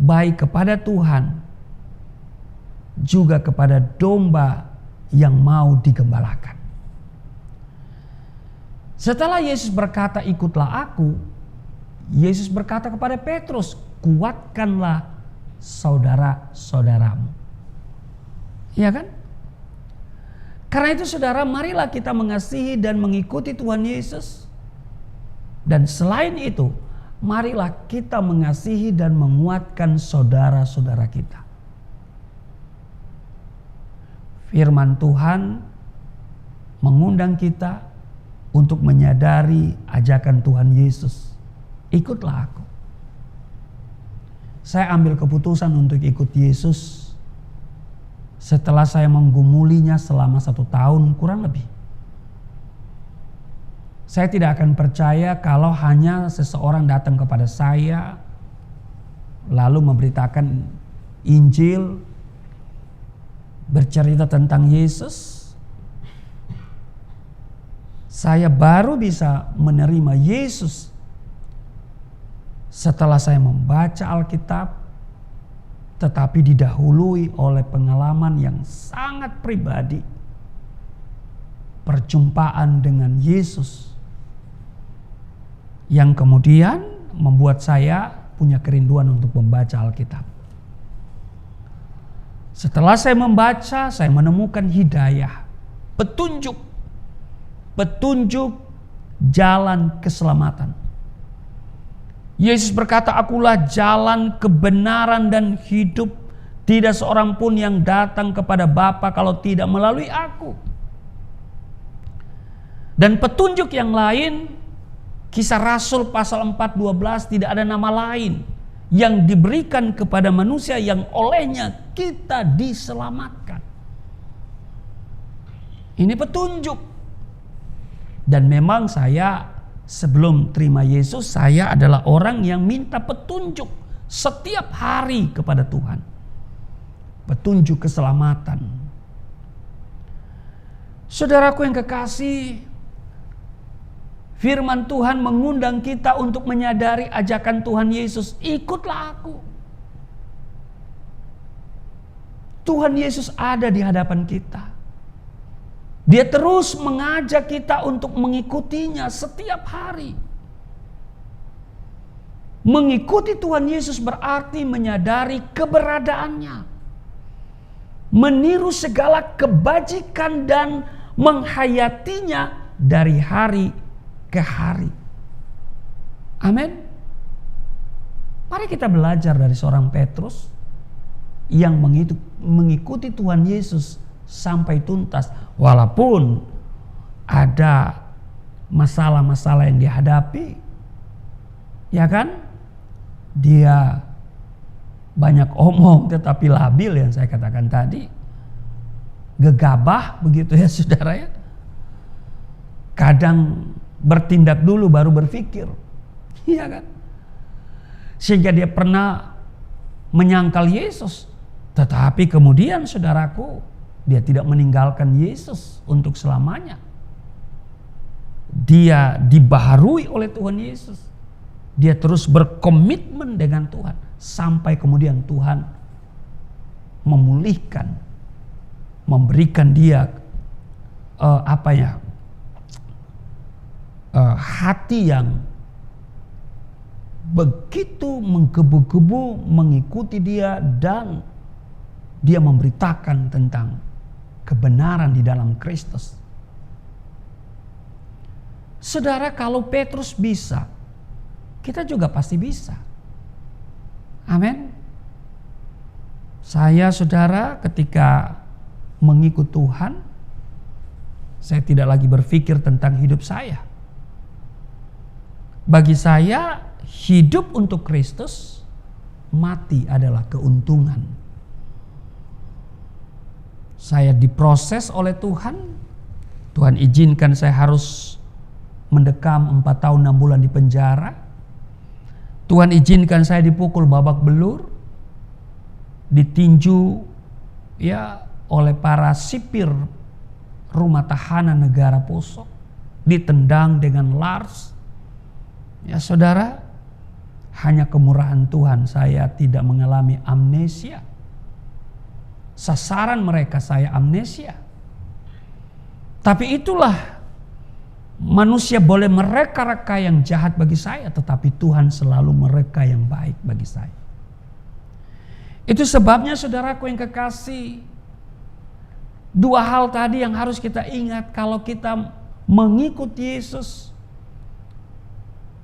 baik kepada Tuhan, juga kepada domba yang mau digembalakan. Setelah Yesus berkata, ikutlah aku, Yesus berkata kepada Petrus, kuatkanlah saudara-saudaramu. Iya kan? Karena itu saudara, marilah kita mengasihi dan mengikuti Tuhan Yesus. Dan selain itu, marilah kita mengasihi dan menguatkan saudara-saudara kita. Firman Tuhan mengundang kita untuk menyadari ajakan Tuhan Yesus. Ikutlah aku. Saya ambil keputusan untuk ikut Yesus setelah saya menggumulinya selama 1 tahun kurang lebih. Saya tidak akan percaya kalau hanya seseorang datang kepada saya lalu memberitakan Injil, bercerita tentang Yesus. Saya baru bisa menerima Yesus setelah saya membaca Alkitab, tetapi didahului oleh pengalaman yang sangat pribadi, perjumpaan dengan Yesus, yang kemudian membuat saya punya kerinduan untuk membaca Alkitab. Setelah saya membaca, saya menemukan hidayah, petunjuk jalan keselamatan. Yesus berkata, "Akulah jalan, kebenaran dan hidup. Tidak seorang pun yang datang kepada Bapa kalau tidak melalui aku." Dan petunjuk yang lain, Kisah Rasul pasal 4:12, tidak ada nama lain yang diberikan kepada manusia yang olehnya kita diselamatkan. Ini petunjuk. Dan memang saya sebelum terima Yesus, saya adalah orang yang minta petunjuk setiap hari kepada Tuhan. Petunjuk keselamatan. Saudaraku yang kekasih, firman Tuhan mengundang kita untuk menyadari ajakan Tuhan Yesus. Ikutlah aku. Tuhan Yesus ada di hadapan kita. Dia terus mengajak kita untuk mengikutinya setiap hari. Mengikuti Tuhan Yesus berarti menyadari keberadaannya, meniru segala kebajikan dan menghayatinya dari hari ke hari. Amin. Mari kita belajar dari seorang Petrus yang mengikuti Tuhan Yesus sampai tuntas, walaupun ada masalah-masalah yang dihadapi, ya kan? Dia banyak omong tetapi labil, yang saya katakan tadi, gegabah begitu ya saudara ya. Kadang bertindak dulu baru berpikir, iya kan? Sehingga dia pernah menyangkal Yesus, tetapi kemudian saudaraku, dia tidak meninggalkan Yesus untuk selamanya. Dia dibaharui oleh Tuhan Yesus. Dia terus berkomitmen dengan Tuhan sampai kemudian Tuhan memulihkan, memberikan dia hati yang begitu menggebu-gebu mengikuti dia, dan dia memberitakan tentang kebenaran di dalam Kristus. Saudara, kalau Petrus bisa, kita juga pasti bisa. Amin. Saya, saudara, ketika mengikut Tuhan, saya tidak lagi berpikir tentang hidup saya. Bagi saya, hidup untuk Kristus, mati adalah keuntungan. Saya diproses oleh Tuhan. Tuhan izinkan saya harus mendekam 4 tahun 6 bulan di penjara. Tuhan izinkan saya dipukul babak belur, ditinju ya oleh para sipir rumah tahanan negara Poso, ditendang dengan lars. Ya saudara, hanya kemurahan Tuhan saya tidak mengalami amnesia. Sasaran mereka saya amnesia. Tapi itulah, manusia boleh mereka-reka yang jahat bagi saya, tetapi Tuhan selalu mereka yang baik bagi saya. Itu sebabnya saudaraku yang kekasih, Dua hal tadi yang harus kita ingat kalau kita mengikuti Yesus.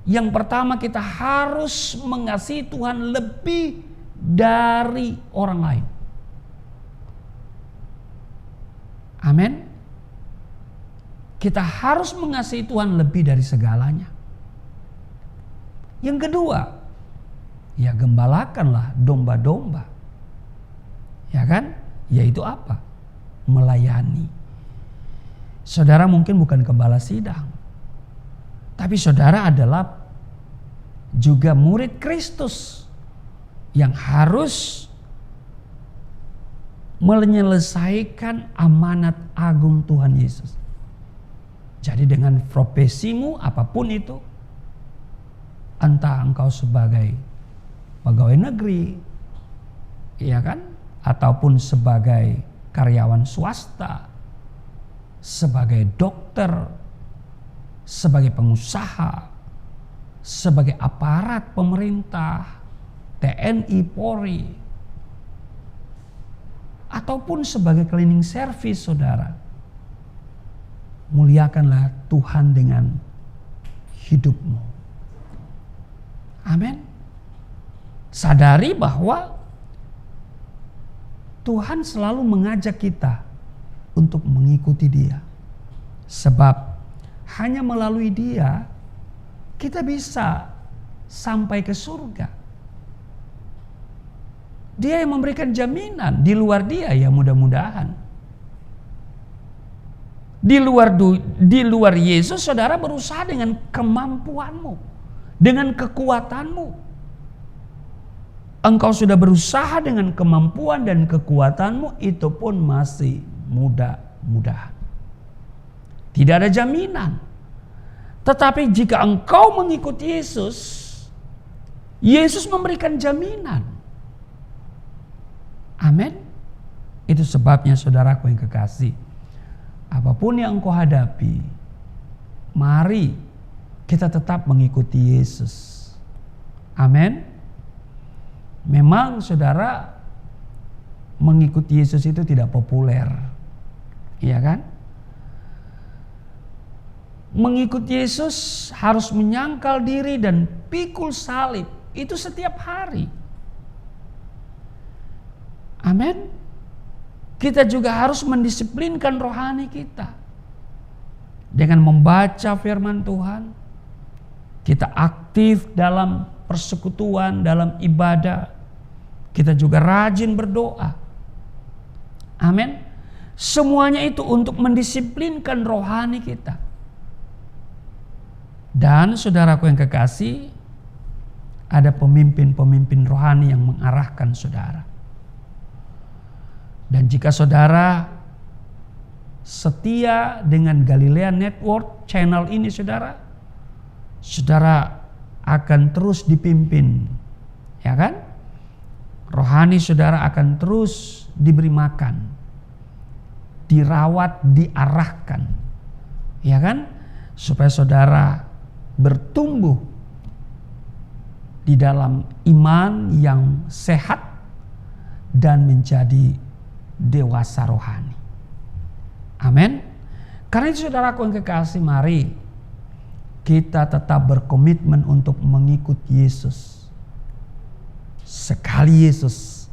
Yang pertama, kita harus mengasihi Tuhan lebih dari orang lain. Amin. Kita harus mengasihi Tuhan lebih dari segalanya. Yang kedua, ya gembalakanlah domba-domba. Ya kan? Yaitu apa? Melayani. Saudara mungkin bukan gembala sidang, tapi saudara adalah juga murid Kristus yang harus menyelesaikan amanat agung Tuhan Yesus. Jadi dengan profesimu apapun itu, entah engkau sebagai pegawai negeri, ya kan, ataupun sebagai karyawan swasta, sebagai dokter, sebagai pengusaha, sebagai aparat pemerintah, TNI, Polri, ataupun sebagai cleaning service, saudara. Muliakanlah Tuhan dengan hidupmu. Amin. Sadari bahwa Tuhan selalu mengajak kita untuk mengikuti Dia. Sebab hanya melalui Dia kita bisa sampai ke surga. Dia yang memberikan jaminan. Di luar Dia ya mudah-mudahan. Di luar Yesus, saudara berusaha dengan kemampuanmu, dengan kekuatanmu. Engkau sudah berusaha dengan kemampuan dan kekuatanmu, itu pun masih mudah-mudahan. Tidak ada jaminan. Tetapi jika engkau mengikuti Yesus, Yesus memberikan jaminan. Amin. Itu sebabnya saudaraku yang kekasih, apapun yang engkau hadapi, mari kita tetap mengikuti Yesus. Amin. Memang saudara, mengikuti Yesus itu tidak populer. Iya kan? Mengikuti Yesus harus menyangkal diri dan pikul salib. Itu setiap hari. Amin. Kita juga harus mendisiplinkan rohani kita. Dengan membaca firman Tuhan. Kita aktif dalam persekutuan, dalam ibadah. Kita juga rajin berdoa. Amin. Semuanya itu untuk mendisiplinkan rohani kita. Dan saudaraku yang kekasih, ada pemimpin-pemimpin rohani yang mengarahkan saudara. Dan jika saudara setia dengan Galilea Network channel ini, saudara akan terus dipimpin, ya kan? Rohani saudara akan terus diberi makan, dirawat, diarahkan, ya kan? Supaya saudara bertumbuh di dalam iman yang sehat dan menjadi dewasa rohani. Amin. Karena itu saudaraku yang kekasih, mari kita tetap berkomitmen untuk mengikut Yesus. Sekali Yesus,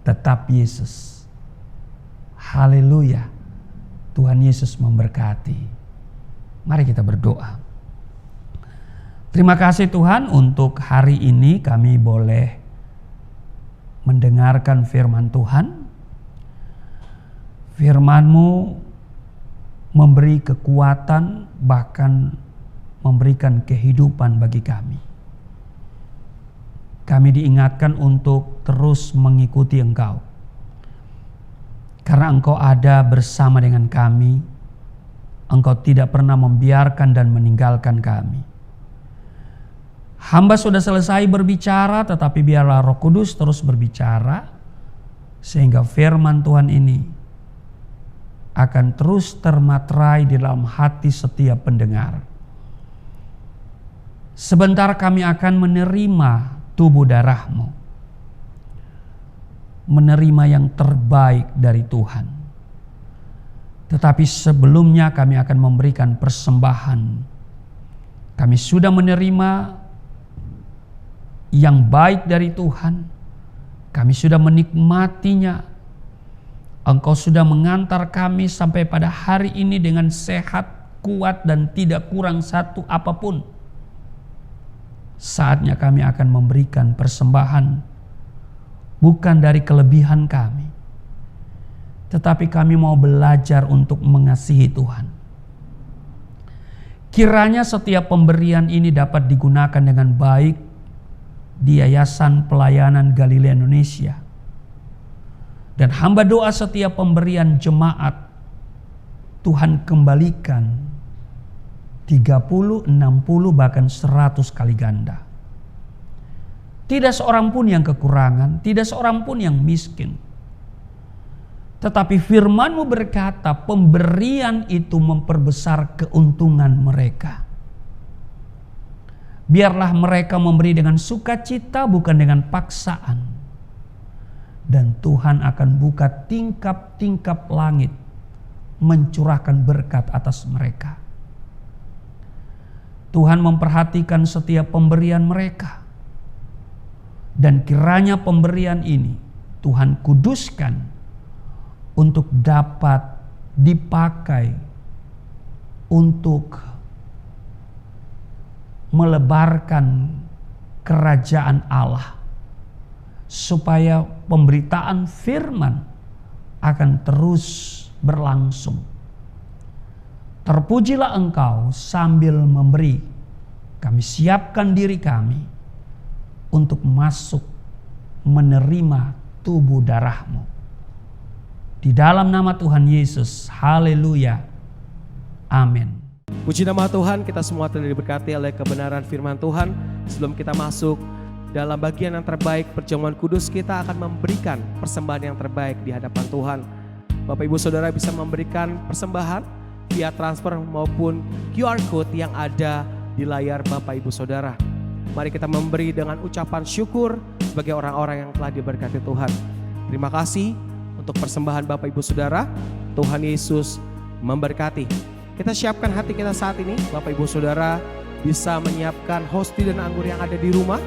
tetap Yesus. Haleluya. Tuhan Yesus memberkati. Mari kita berdoa. Terima kasih Tuhan, untuk hari ini kami boleh mendengarkan firman Tuhan. Firman-Mu memberi kekuatan, bahkan memberikan kehidupan bagi kami. Kami diingatkan untuk terus mengikuti Engkau. Karena Engkau ada bersama dengan kami. Engkau tidak pernah membiarkan dan meninggalkan kami. Hamba sudah selesai berbicara, tetapi biarlah Roh Kudus terus berbicara, sehingga firman Tuhan ini akan terus termaterai di dalam hati setiap pendengar. Sebentar kami akan menerima tubuh darah-Mu, menerima yang terbaik dari Tuhan. Tetapi sebelumnya kami akan memberikan persembahan. Kami sudah menerima yang baik dari Tuhan. Kami sudah menikmatinya. Engkau sudah mengantar kami sampai pada hari ini dengan sehat, kuat, dan tidak kurang satu apapun. Saatnya kami akan memberikan persembahan, bukan dari kelebihan kami, tetapi kami mau belajar untuk mengasihi Tuhan. Kiranya setiap pemberian ini dapat digunakan dengan baik di Yayasan Pelayanan Galilea Indonesia. Dan hamba doa setiap pemberian jemaat Tuhan kembalikan 30, 60, bahkan 100 kali ganda. Tidak seorang pun yang kekurangan, tidak seorang pun yang miskin. Tetapi firman-Mu berkata pemberian itu memperbesar keuntungan mereka. Biarlah mereka memberi dengan sukacita, bukan dengan paksaan. Dan Tuhan akan buka tingkap-tingkap langit, mencurahkan berkat atas mereka. Tuhan memperhatikan setiap pemberian mereka. Dan kiranya pemberian ini Tuhan kuduskan untuk dapat dipakai untuk melebarkan kerajaan Allah, supaya pemberitaan firman akan terus berlangsung. Terpujilah Engkau sambil memberi. Kami siapkan diri kami untuk masuk menerima tubuh darah-Mu. Di dalam nama Tuhan Yesus, haleluya, amin. Puji nama Tuhan, kita semua telah diberkati oleh kebenaran firman Tuhan. Sebelum kita masuk dalam bagian yang terbaik perjamuan kudus, kita akan memberikan persembahan yang terbaik di hadapan Tuhan. Bapak Ibu Saudara bisa memberikan persembahan via transfer maupun QR Code yang ada di layar Bapak Ibu Saudara. Mari kita memberi dengan ucapan syukur sebagai orang-orang yang telah diberkati Tuhan. Terima kasih untuk persembahan Bapak Ibu Saudara. Tuhan Yesus memberkati. Kita siapkan hati kita saat ini. Bapak Ibu Saudara bisa menyiapkan hosti dan anggur yang ada di rumah.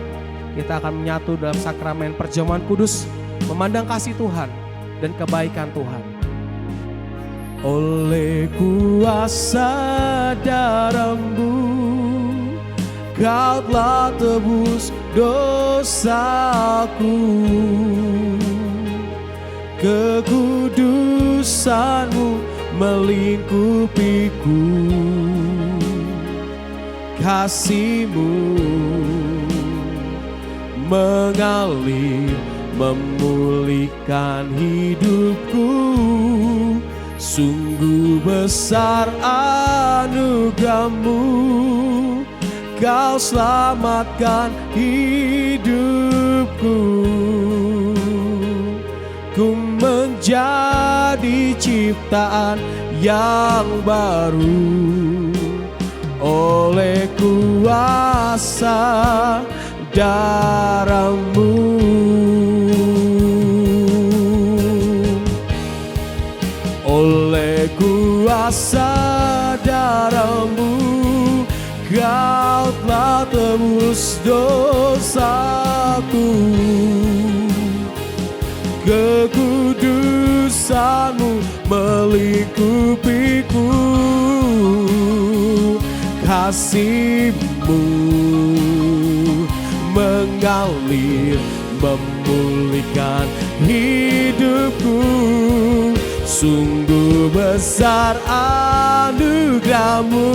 Kita akan menyatu dalam sakramen perjamuan kudus, memandang kasih Tuhan dan kebaikan Tuhan. Oleh kuasa darah-Mu, Kau telah tebus dosaku. Kekudusan-Mu melingkupiku. Kasih-Mu mengalir, memulihkan hidupku. Sungguh besar anugerah-Mu, Kau selamatkan hidupku. Ku menjadi ciptaan yang baru oleh kuasa darah-Mu. Oleh kuasa darah-Mu, Kau telah tebus dosaku. Kekudusan-Mu melingkupiku. Kasih-Mu mengalir, memulihkan hidupku. Sungguh besar anugerah-Mu,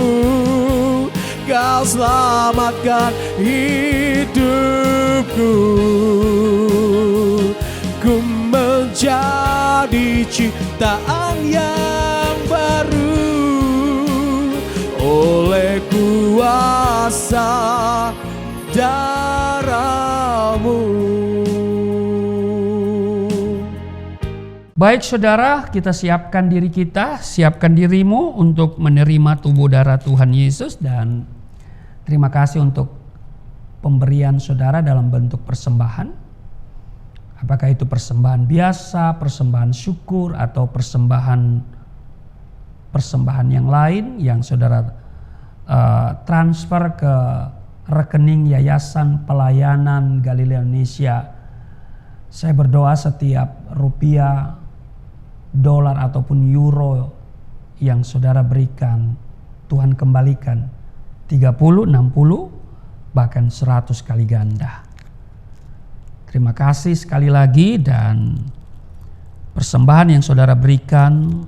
Kau selamatkan hidupku. Ku menjadi ciptaan yang baru oleh kuasa darah-Mu. Baik saudara, kita siapkan diri kita, siapkan dirimu untuk menerima tubuh darah Tuhan Yesus. Dan terima kasih untuk pemberian saudara dalam bentuk persembahan. Apakah itu persembahan biasa, persembahan syukur, atau persembahan persembahan yang lain yang saudara transfer ke rekening Yayasan Pelayanan Galilea Indonesia. Saya berdoa setiap rupiah, dolar ataupun euro yang saudara berikan, Tuhan kembalikan 30, 60, bahkan 100 kali ganda. Terima kasih sekali lagi, dan persembahan yang saudara berikan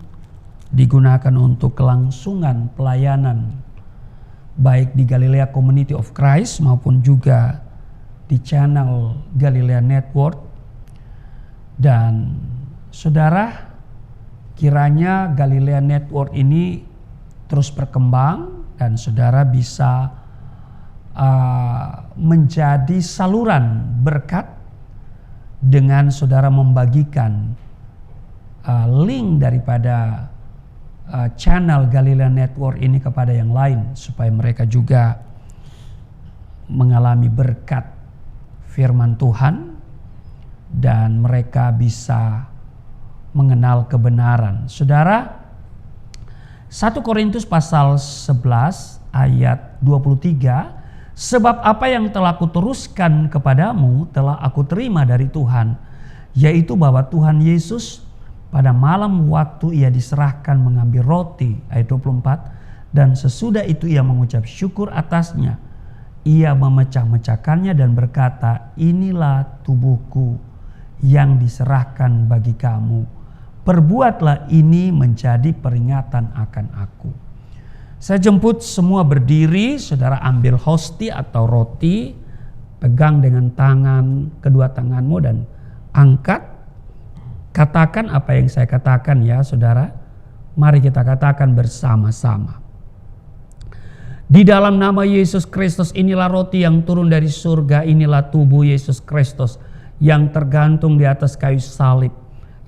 digunakan untuk kelangsungan pelayanan baik di Galilea Community of Christ maupun juga di channel Galilea Network. Dan saudara, kiranya Galilea Network ini terus berkembang dan saudara bisa menjadi saluran berkat dengan saudara membagikan link daripada channel Galilea Network ini kepada yang lain, supaya mereka juga mengalami berkat firman Tuhan dan mereka bisa mengenal kebenaran. Saudara, 1 Korintus pasal 11 ayat 23, sebab apa yang telah kuteruskan kepadamu telah aku terima dari Tuhan, yaitu bahwa Tuhan Yesus pada malam waktu ia diserahkan mengambil roti, ayat 24, dan sesudah itu ia mengucap syukur atasnya, ia memecah-mecahkannya dan berkata, inilah tubuhku yang diserahkan bagi kamu, perbuatlah ini menjadi peringatan akan aku. Saya jemput semua berdiri, saudara ambil hosti atau roti, pegang dengan kedua tanganmu dan angkat. Katakan apa yang saya katakan ya saudara. Mari kita katakan bersama-sama. Di dalam nama Yesus Kristus, inilah roti yang turun dari surga, inilah tubuh Yesus Kristus yang tergantung di atas kayu salib,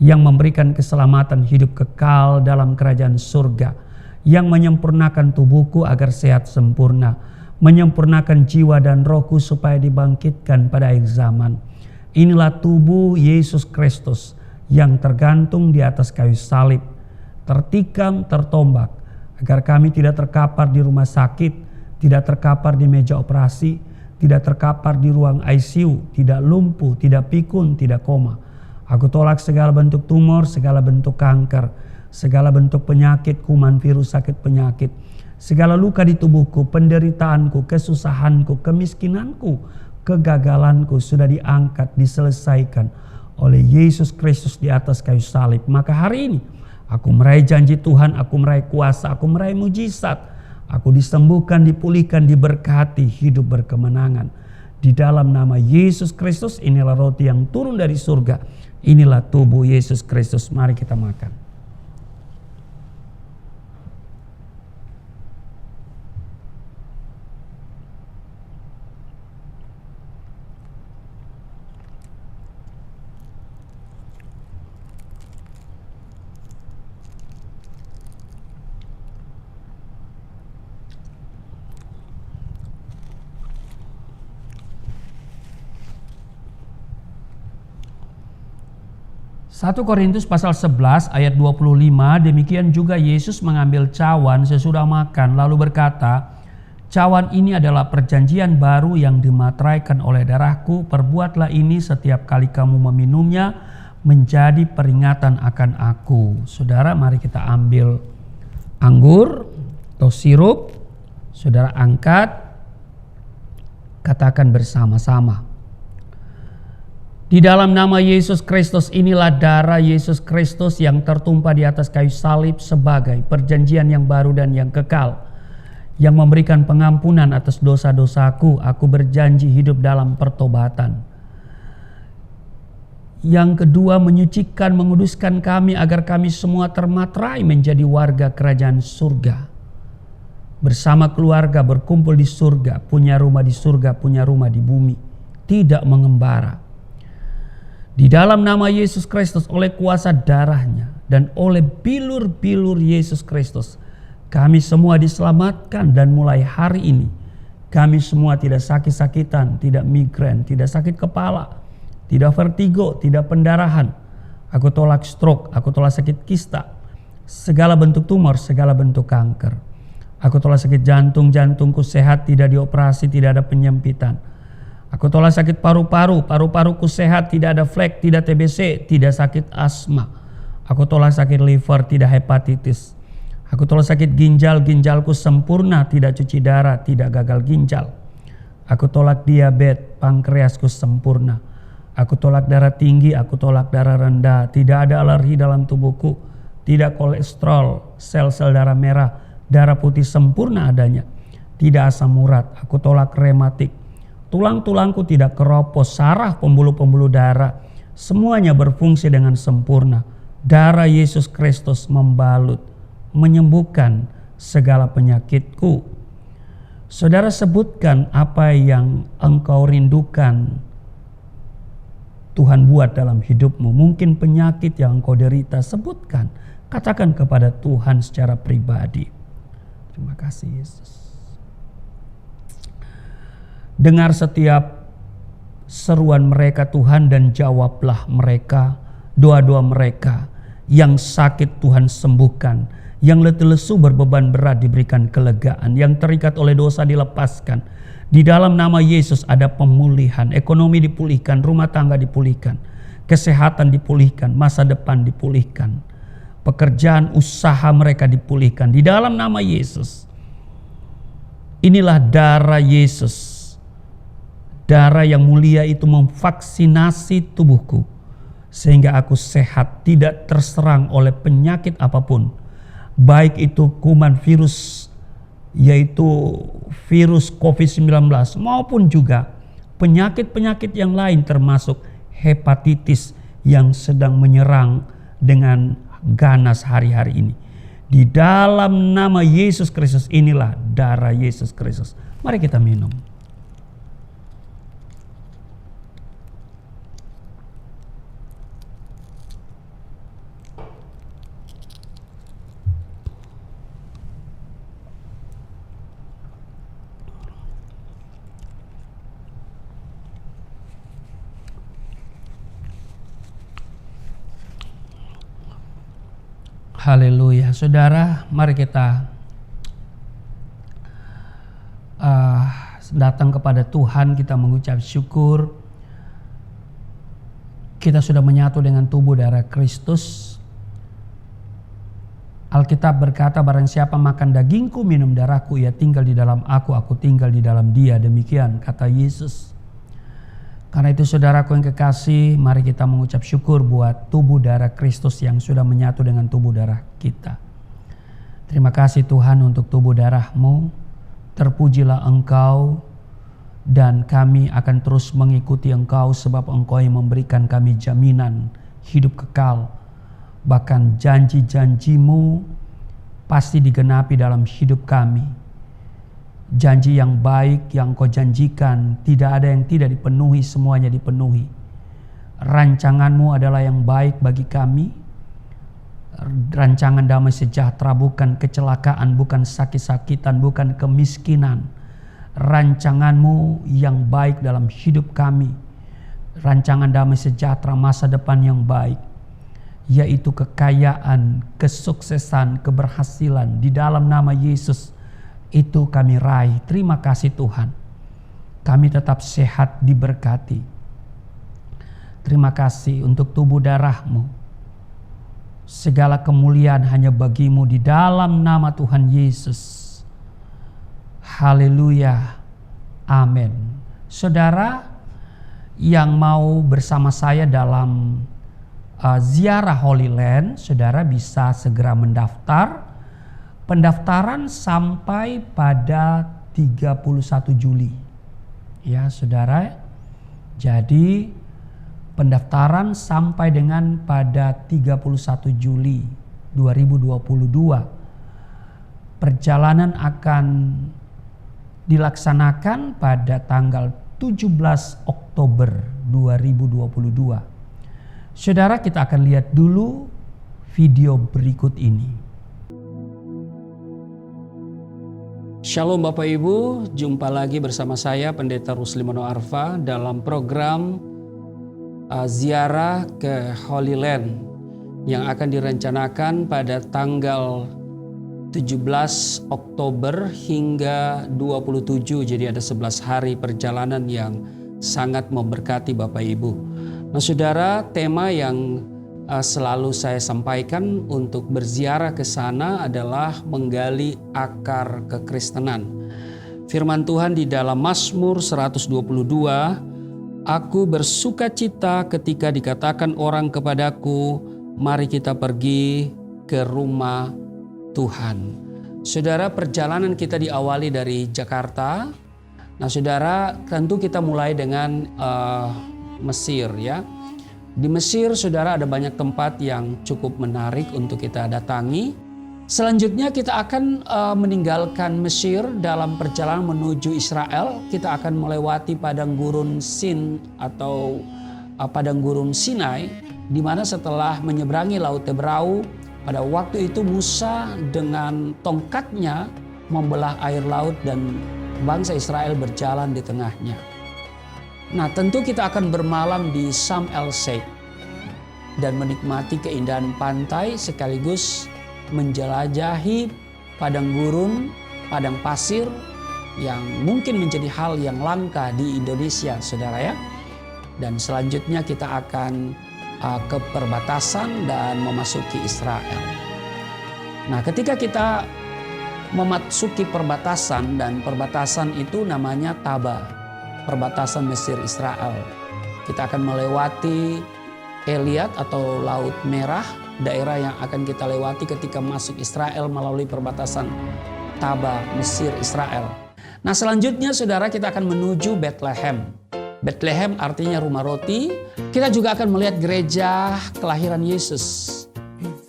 yang memberikan keselamatan hidup kekal dalam kerajaan surga, yang menyempurnakan tubuhku agar sehat sempurna, menyempurnakan jiwa dan rohku supaya dibangkitkan pada akhir zaman. Inilah tubuh Yesus Kristus yang tergantung di atas kayu salib, tertikam, tertombak, agar kami tidak terkapar di rumah sakit, tidak terkapar di meja operasi, tidak terkapar di ruang ICU, tidak lumpuh, tidak pikun, tidak koma. Aku tolak segala bentuk tumor, segala bentuk kanker, segala bentuk penyakit, kuman, virus, sakit penyakit, segala luka di tubuhku, penderitaanku, kesusahanku, kemiskinanku, kegagalanku sudah diangkat, diselesaikan oleh Yesus Kristus di atas kayu salib. Maka hari ini aku meraih janji Tuhan, aku meraih kuasa, aku meraih mujizat. Aku disembuhkan, dipulihkan, diberkati, hidup berkemenangan. Di dalam nama Yesus Kristus, inilah roti yang turun dari surga. Inilah tubuh Yesus Kristus. Mari kita makan. Satu Korintus pasal 11 ayat 25, demikian juga Yesus mengambil cawan sesudah makan lalu berkata, cawan ini adalah perjanjian baru yang dimateraikan oleh darahku, perbuatlah ini setiap kali kamu meminumnya menjadi peringatan akan aku. Saudara, mari kita ambil anggur atau sirup, saudara angkat, katakan bersama-sama. Di dalam nama Yesus Kristus, inilah darah Yesus Kristus yang tertumpah di atas kayu salib sebagai perjanjian yang baru dan yang kekal, yang memberikan pengampunan atas dosa-dosaku. Aku berjanji hidup dalam pertobatan. Yang kedua, menyucikan, menguduskan kami agar kami semua termaterai menjadi warga kerajaan surga. Bersama keluarga berkumpul di surga, punya rumah di surga, punya rumah di bumi, tidak mengembara. Di dalam nama Yesus Kristus, oleh kuasa darahnya dan oleh bilur-bilur Yesus Kristus, kami semua diselamatkan, dan mulai hari ini kami semua tidak sakit-sakitan, tidak migrain, tidak sakit kepala, tidak vertigo, tidak pendarahan. Aku tolak stroke, aku tolak sakit kista, segala bentuk tumor, segala bentuk kanker. Aku tolak sakit jantung, jantungku sehat, tidak dioperasi, tidak ada penyempitan. Aku tolak sakit paru-paru, paru-paruku sehat, tidak ada flek, tidak TBC, tidak sakit asma. Aku tolak sakit liver, tidak hepatitis. Aku tolak sakit ginjal, ginjalku sempurna, tidak cuci darah, tidak gagal ginjal. Aku tolak diabetes, pankreasku sempurna. Aku tolak darah tinggi, aku tolak darah rendah, tidak ada alergi dalam tubuhku, tidak kolesterol, sel-sel darah merah, darah putih sempurna adanya, tidak asam urat. Aku tolak rematik, tulang-tulangku tidak keropos, saraf, pembuluh-pembuluh darah, semuanya berfungsi dengan sempurna. Darah Yesus Kristus membalut, menyembuhkan segala penyakitku. Saudara, sebutkan apa yang engkau rindukan Tuhan buat dalam hidupmu. Mungkin penyakit yang engkau derita, sebutkan. Katakan kepada Tuhan secara pribadi. Terima kasih Yesus. Dengar setiap seruan mereka Tuhan, dan jawablah mereka, doa-doa mereka. Yang sakit Tuhan sembuhkan, yang letih lesu berbeban berat diberikan kelegaan, yang terikat oleh dosa dilepaskan. Di dalam nama Yesus ada pemulihan, ekonomi dipulihkan, rumah tangga dipulihkan, kesehatan dipulihkan, masa depan dipulihkan, pekerjaan usaha mereka dipulihkan. Di dalam nama Yesus. Inilah darah Yesus. Darah yang mulia itu memvaksinasi tubuhku, sehingga aku sehat, tidak terserang oleh penyakit apapun. Baik itu kuman virus, yaitu virus COVID-19, maupun juga penyakit-penyakit yang lain, termasuk hepatitis yang sedang menyerang dengan ganas hari-hari ini. Di dalam nama Yesus Kristus, inilah darah Yesus Kristus. Mari kita minum. Haleluya. Saudara, mari kita datang kepada Tuhan, kita mengucap syukur. Kita sudah menyatu dengan tubuh darah Kristus. Alkitab berkata, barang siapa makan dagingku, minum darahku, ia tinggal di dalam aku tinggal di dalam dia. Demikian kata Yesus. Karena itu saudaraku yang kekasih, mari kita mengucap syukur buat tubuh darah Kristus yang sudah menyatu dengan tubuh darah kita. Terima kasih Tuhan untuk tubuh darah-Mu. Terpujilah Engkau, dan kami akan terus mengikuti Engkau, sebab Engkau yang memberikan kami jaminan hidup kekal. Bahkan janji-janji-Mu pasti digenapi dalam hidup kami. Janji yang baik yang Kau janjikan, tidak ada yang tidak dipenuhi, semuanya dipenuhi. Rancangan-Mu adalah yang baik bagi kami. Rancangan damai sejahtera, bukan kecelakaan, bukan sakit-sakitan, bukan kemiskinan. Rancangan-Mu yang baik dalam hidup kami. Rancangan damai sejahtera, masa depan yang baik, yaitu kekayaan, kesuksesan, keberhasilan di dalam nama Yesus. Itu kami raih. Terima kasih Tuhan. Kami tetap sehat, diberkati. Terima kasih untuk tubuh darah-Mu. Segala kemuliaan hanya bagi-Mu di dalam nama Tuhan Yesus. Haleluya. Amin. Saudara yang mau bersama saya dalam ziarah Holy Land, saudara bisa segera mendaftar. Pendaftaran sampai pada 31 Juli. Ya saudara, jadi pendaftaran sampai dengan pada 31 Juli 2022. Perjalanan akan dilaksanakan pada tanggal 17 Oktober 2022. Saudara, kita akan lihat dulu video berikut ini. Shalom Bapak Ibu, jumpa lagi bersama saya Pendeta Ruslimono Arfa dalam program ziarah ke Holy Land. yang akan direncanakan pada tanggal 17 Oktober hingga 27. Jadi ada 11 hari perjalanan yang sangat memberkati Bapak Ibu. Nah saudara, tema yang selalu saya sampaikan untuk berziarah ke sana adalah menggali akar kekristenan. Firman Tuhan di dalam Mazmur 122, "Aku bersukacita ketika dikatakan orang kepadaku, mari kita pergi ke rumah Tuhan." Saudara, perjalanan kita diawali dari Jakarta. Nah saudara, tentu kita mulai dengan Mesir ya. Di Mesir saudara ada banyak tempat yang cukup menarik untuk kita datangi. Selanjutnya kita akan meninggalkan Mesir dalam perjalanan menuju Israel. Kita akan melewati padang gurun Sin atau padang gurun Sinai, di mana setelah menyeberangi Laut Tebrau, pada waktu itu Musa dengan tongkatnya membelah air laut dan bangsa Israel berjalan di tengahnya. Nah tentu kita akan bermalam di Sharm el-Sheikh dan menikmati keindahan pantai sekaligus menjelajahi padang gurun, padang pasir yang mungkin menjadi hal yang langka di Indonesia saudara ya. Dan selanjutnya kita akan ke perbatasan dan memasuki Israel. Nah ketika kita memasuki perbatasan, dan perbatasan itu namanya Taba, perbatasan Mesir Israel. Kita akan melewati Eliat atau Laut Merah, daerah yang akan kita lewati ketika masuk Israel melalui perbatasan Taba, Mesir Israel. Nah selanjutnya saudara, kita akan menuju Bethlehem. Bethlehem artinya rumah roti. Kita juga akan melihat gereja kelahiran Yesus,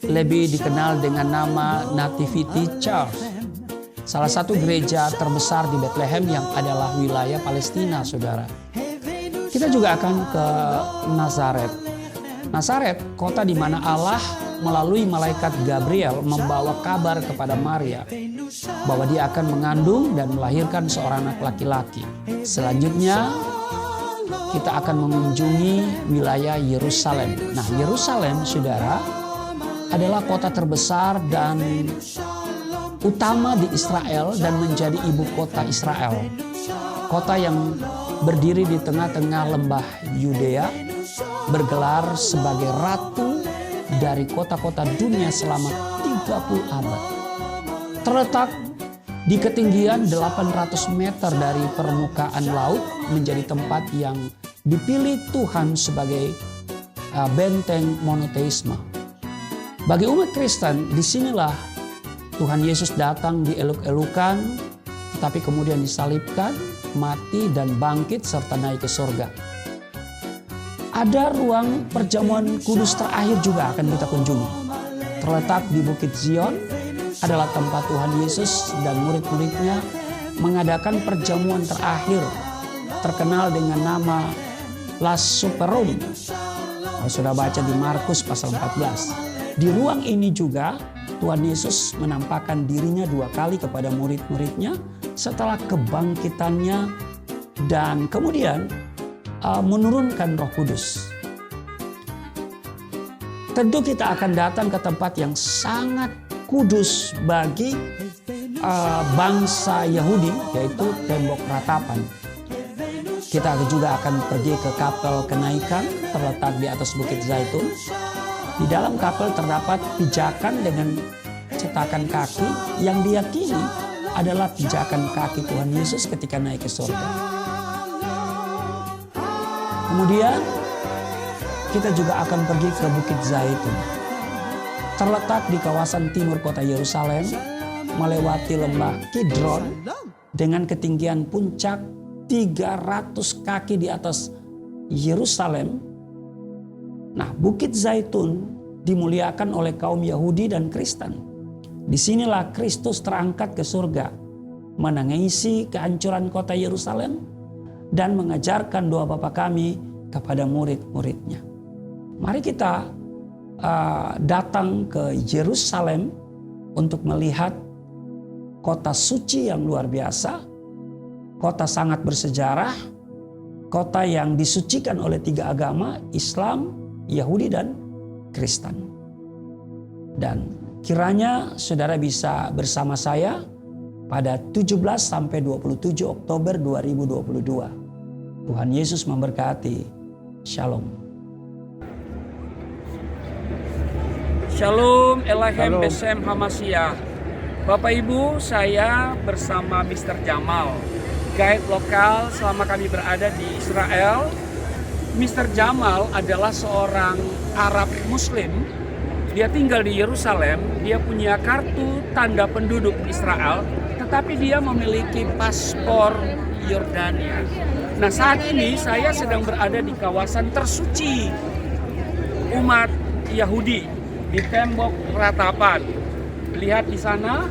lebih dikenal dengan nama Nativity Church. Salah satu gereja terbesar di Bethlehem yang adalah wilayah Palestina, saudara. Kita juga akan ke Nazaret. Nazaret, kota di mana Allah melalui malaikat Gabriel membawa kabar kepada Maria bahwa dia akan mengandung dan melahirkan seorang anak laki-laki. Selanjutnya, kita akan mengunjungi wilayah Yerusalem. Nah, Yerusalem, saudara, adalah kota terbesar dan utama di Israel dan menjadi ibu kota Israel. Kota yang berdiri di tengah-tengah lembah Yudea, bergelar sebagai ratu dari kota-kota dunia selama 30 abad. Terletak di ketinggian 800 meter dari permukaan laut, menjadi tempat yang dipilih Tuhan sebagai benteng monoteisme. Bagi umat Kristen, disinilah Tuhan Yesus datang dieluk-elukan, tetapi kemudian disalibkan, mati dan bangkit serta naik ke surga. Ada ruang perjamuan kudus terakhir juga akan kita kunjungi. Terletak di Bukit Zion, adalah tempat Tuhan Yesus dan murid-muridnya mengadakan perjamuan terakhir, terkenal dengan nama Last Supper Room. Kalau sudah baca di Markus pasal 14. Di ruang ini juga Tuhan Yesus menampakkan dirinya 2 kali kepada murid-muridnya setelah kebangkitannya dan kemudian menurunkan Roh Kudus. Tentu kita akan datang ke tempat yang sangat kudus bagi bangsa Yahudi, yaitu tembok ratapan. Kita juga akan pergi ke kapel kenaikan terletak di atas Bukit Zaitun. Di dalam kapel terdapat pijakan dengan cetakan kaki yang diyakini adalah pijakan kaki Tuhan Yesus ketika naik ke surga. Kemudian kita juga akan pergi ke Bukit Zaitun. Terletak di kawasan timur kota Yerusalem, melewati lembah Kidron dengan ketinggian puncak 300 kaki di atas Yerusalem. Nah, Bukit Zaitun dimuliakan oleh kaum Yahudi dan Kristen. Disinilah Kristus terangkat ke surga, menangisi kehancuran kota Yerusalem dan mengajarkan doa Bapa kami kepada murid-muridnya. Mari kita datang ke Yerusalem untuk melihat kota suci yang luar biasa, kota sangat bersejarah, kota yang disucikan oleh 3 agama, Islam, Yahudi, dan Kristen. Dan kiranya saudara bisa bersama saya pada 17 sampai 27 Oktober 2022. Tuhan Yesus memberkati. Shalom. Shalom Elahem Besem Hamasiyah. Bapak Ibu, saya bersama Mr. Jamal, guide lokal selama kami berada di Israel. Mr. Jamal adalah seorang Arab Muslim. Dia tinggal di Yerusalem, dia punya kartu tanda penduduk Israel, tetapi dia memiliki paspor Yordania. Nah, saat ini saya sedang berada di kawasan tersuci umat Yahudi di tembok ratapan. Lihat di sana,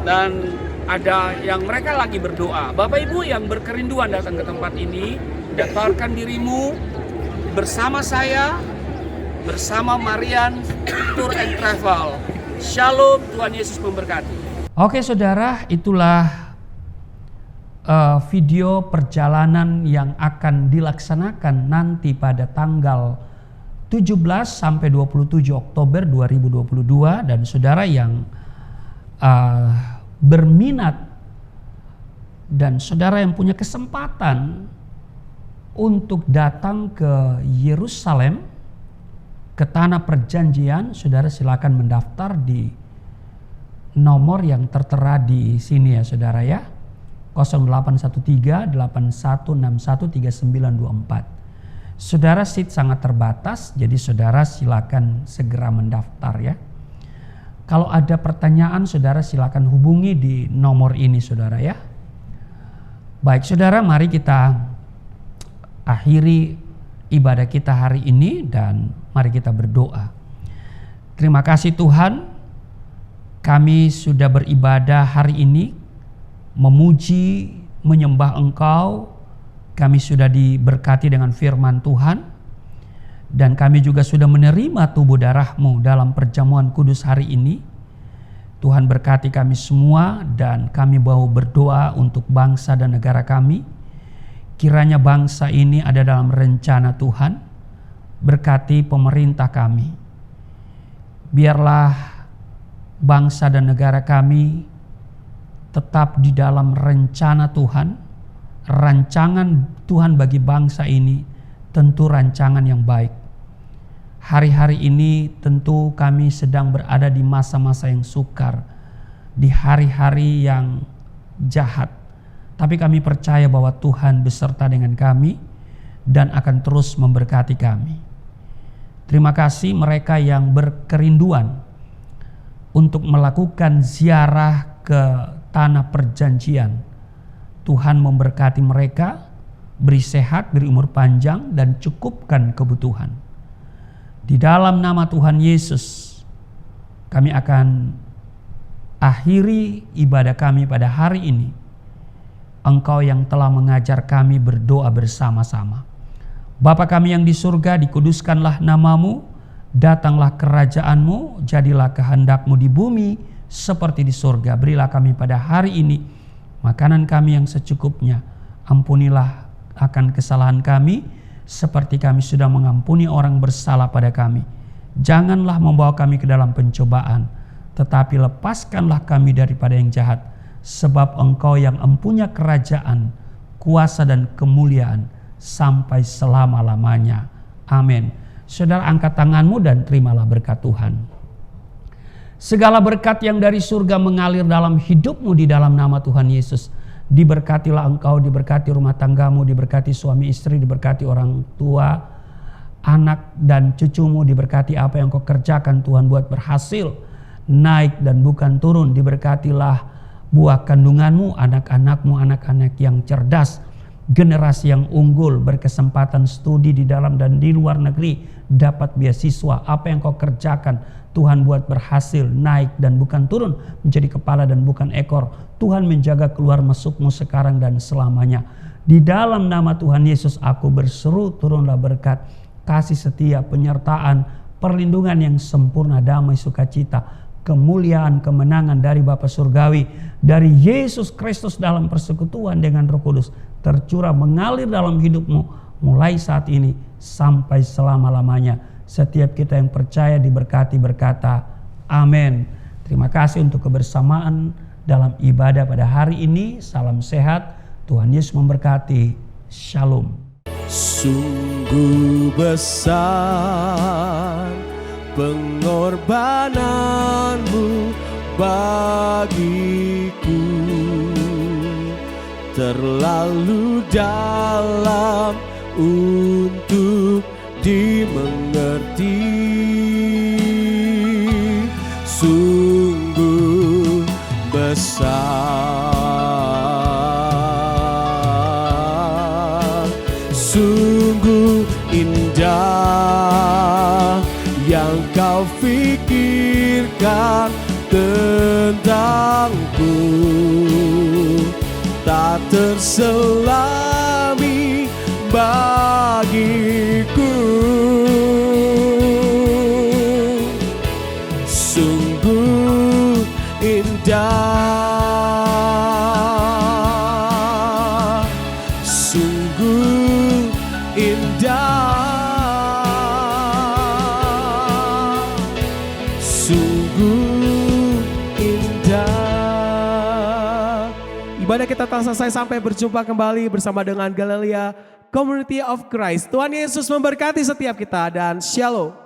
dan ada yang mereka lagi berdoa. Bapak Ibu yang berkerinduan datang ke tempat ini, daftarkan dirimu bersama saya, bersama Marian Tour and Travel. Shalom, Tuhan Yesus memberkati. Oke saudara, itulah video perjalanan yang akan dilaksanakan nanti pada tanggal 17 sampai 27 Oktober 2022, dan saudara yang berminat dan saudara yang punya kesempatan untuk datang ke Yerusalem, ke tanah perjanjian, saudara silakan mendaftar di nomor yang tertera di sini ya saudara ya, 0813 8161 3924. Saudara, seat sangat terbatas, jadi saudara silakan segera mendaftar ya. Kalau ada pertanyaan, saudara silakan hubungi di nomor ini saudara ya. Baik saudara, mari kita akhiri ibadah kita hari ini dan mari kita berdoa. Terima kasih Tuhan, kami sudah beribadah hari ini, memuji, menyembah Engkau. Kami sudah diberkati dengan firman Tuhan, dan kami juga sudah menerima tubuh darah-Mu dalam perjamuan kudus hari ini. Tuhan berkati kami semua, dan kami mau berdoa untuk bangsa dan negara kami. Kiranya bangsa ini ada dalam rencana Tuhan. Berkati pemerintah kami. Biarlah bangsa dan negara kami tetap di dalam rencana Tuhan. Rancangan Tuhan bagi bangsa ini tentu rancangan yang baik. Hari-hari ini tentu kami sedang berada di masa-masa yang sukar, di hari-hari yang jahat. Tapi kami percaya bahwa Tuhan beserta dengan kami dan akan terus memberkati kami. Terima kasih mereka yang berkerinduan untuk melakukan ziarah ke tanah perjanjian. Tuhan memberkati mereka, beri sehat, beri umur panjang, dan cukupkan kebutuhan. Di dalam nama Tuhan Yesus, kami akan akhiri ibadah kami pada hari ini. Engkau yang telah mengajar kami berdoa bersama-sama. Bapa kami yang di surga, dikuduskanlah nama-Mu, datanglah kerajaan-Mu, jadilah kehendak-Mu di bumi seperti di surga. Berilah kami pada hari ini makanan kami yang secukupnya. Ampunilah akan kesalahan kami, seperti kami sudah mengampuni orang bersalah pada kami. Janganlah membawa kami ke dalam pencobaan, tetapi lepaskanlah kami daripada yang jahat. Sebab Engkau yang empunya kerajaan, kuasa dan kemuliaan sampai selama-lamanya. Amin. Saudara, angkat tanganmu dan terimalah berkat Tuhan. Segala berkat yang dari surga mengalir dalam hidupmu di dalam nama Tuhan Yesus. Diberkatilah engkau, diberkati rumah tanggamu, diberkati suami istri, diberkati orang tua, anak dan cucumu, diberkati apa yang kau kerjakan Tuhan buat berhasil, naik dan bukan turun. Diberkatilah buah kandunganmu, anak-anakmu, anak-anak yang cerdas, generasi yang unggul, berkesempatan studi di dalam dan di luar negeri, dapat beasiswa. Apa yang kau kerjakan Tuhan buat berhasil, naik dan bukan turun, menjadi kepala dan bukan ekor. Tuhan menjaga keluar masukmu sekarang dan selamanya. Di dalam nama Tuhan Yesus aku berseru, turunlah berkat, kasih setia, penyertaan, perlindungan yang sempurna, damai, sukacita, kemuliaan, kemenangan dari Bapa Surgawi, dari Yesus Kristus dalam persekutuan dengan Roh Kudus, tercurah mengalir dalam hidupmu mulai saat ini sampai selama-lamanya. Setiap kita yang percaya diberkati berkata Amin. Terima kasih untuk kebersamaan dalam ibadah pada hari ini. Salam sehat. Tuhan Yesus memberkati. Shalom. Sungguh besar pengorbananmu bagiku, terlalu dalam untuk dimengerti. Sungguh besar, sungguh indah yang kau pikirkan tentangku, tak terselami bagiku. Sungguh indah, sungguh indah, sungguh indah. Ibadah kita telah selesai, sampai berjumpa kembali bersama dengan Galilea Community of Christ. Tuhan Yesus memberkati setiap kita dan shalom.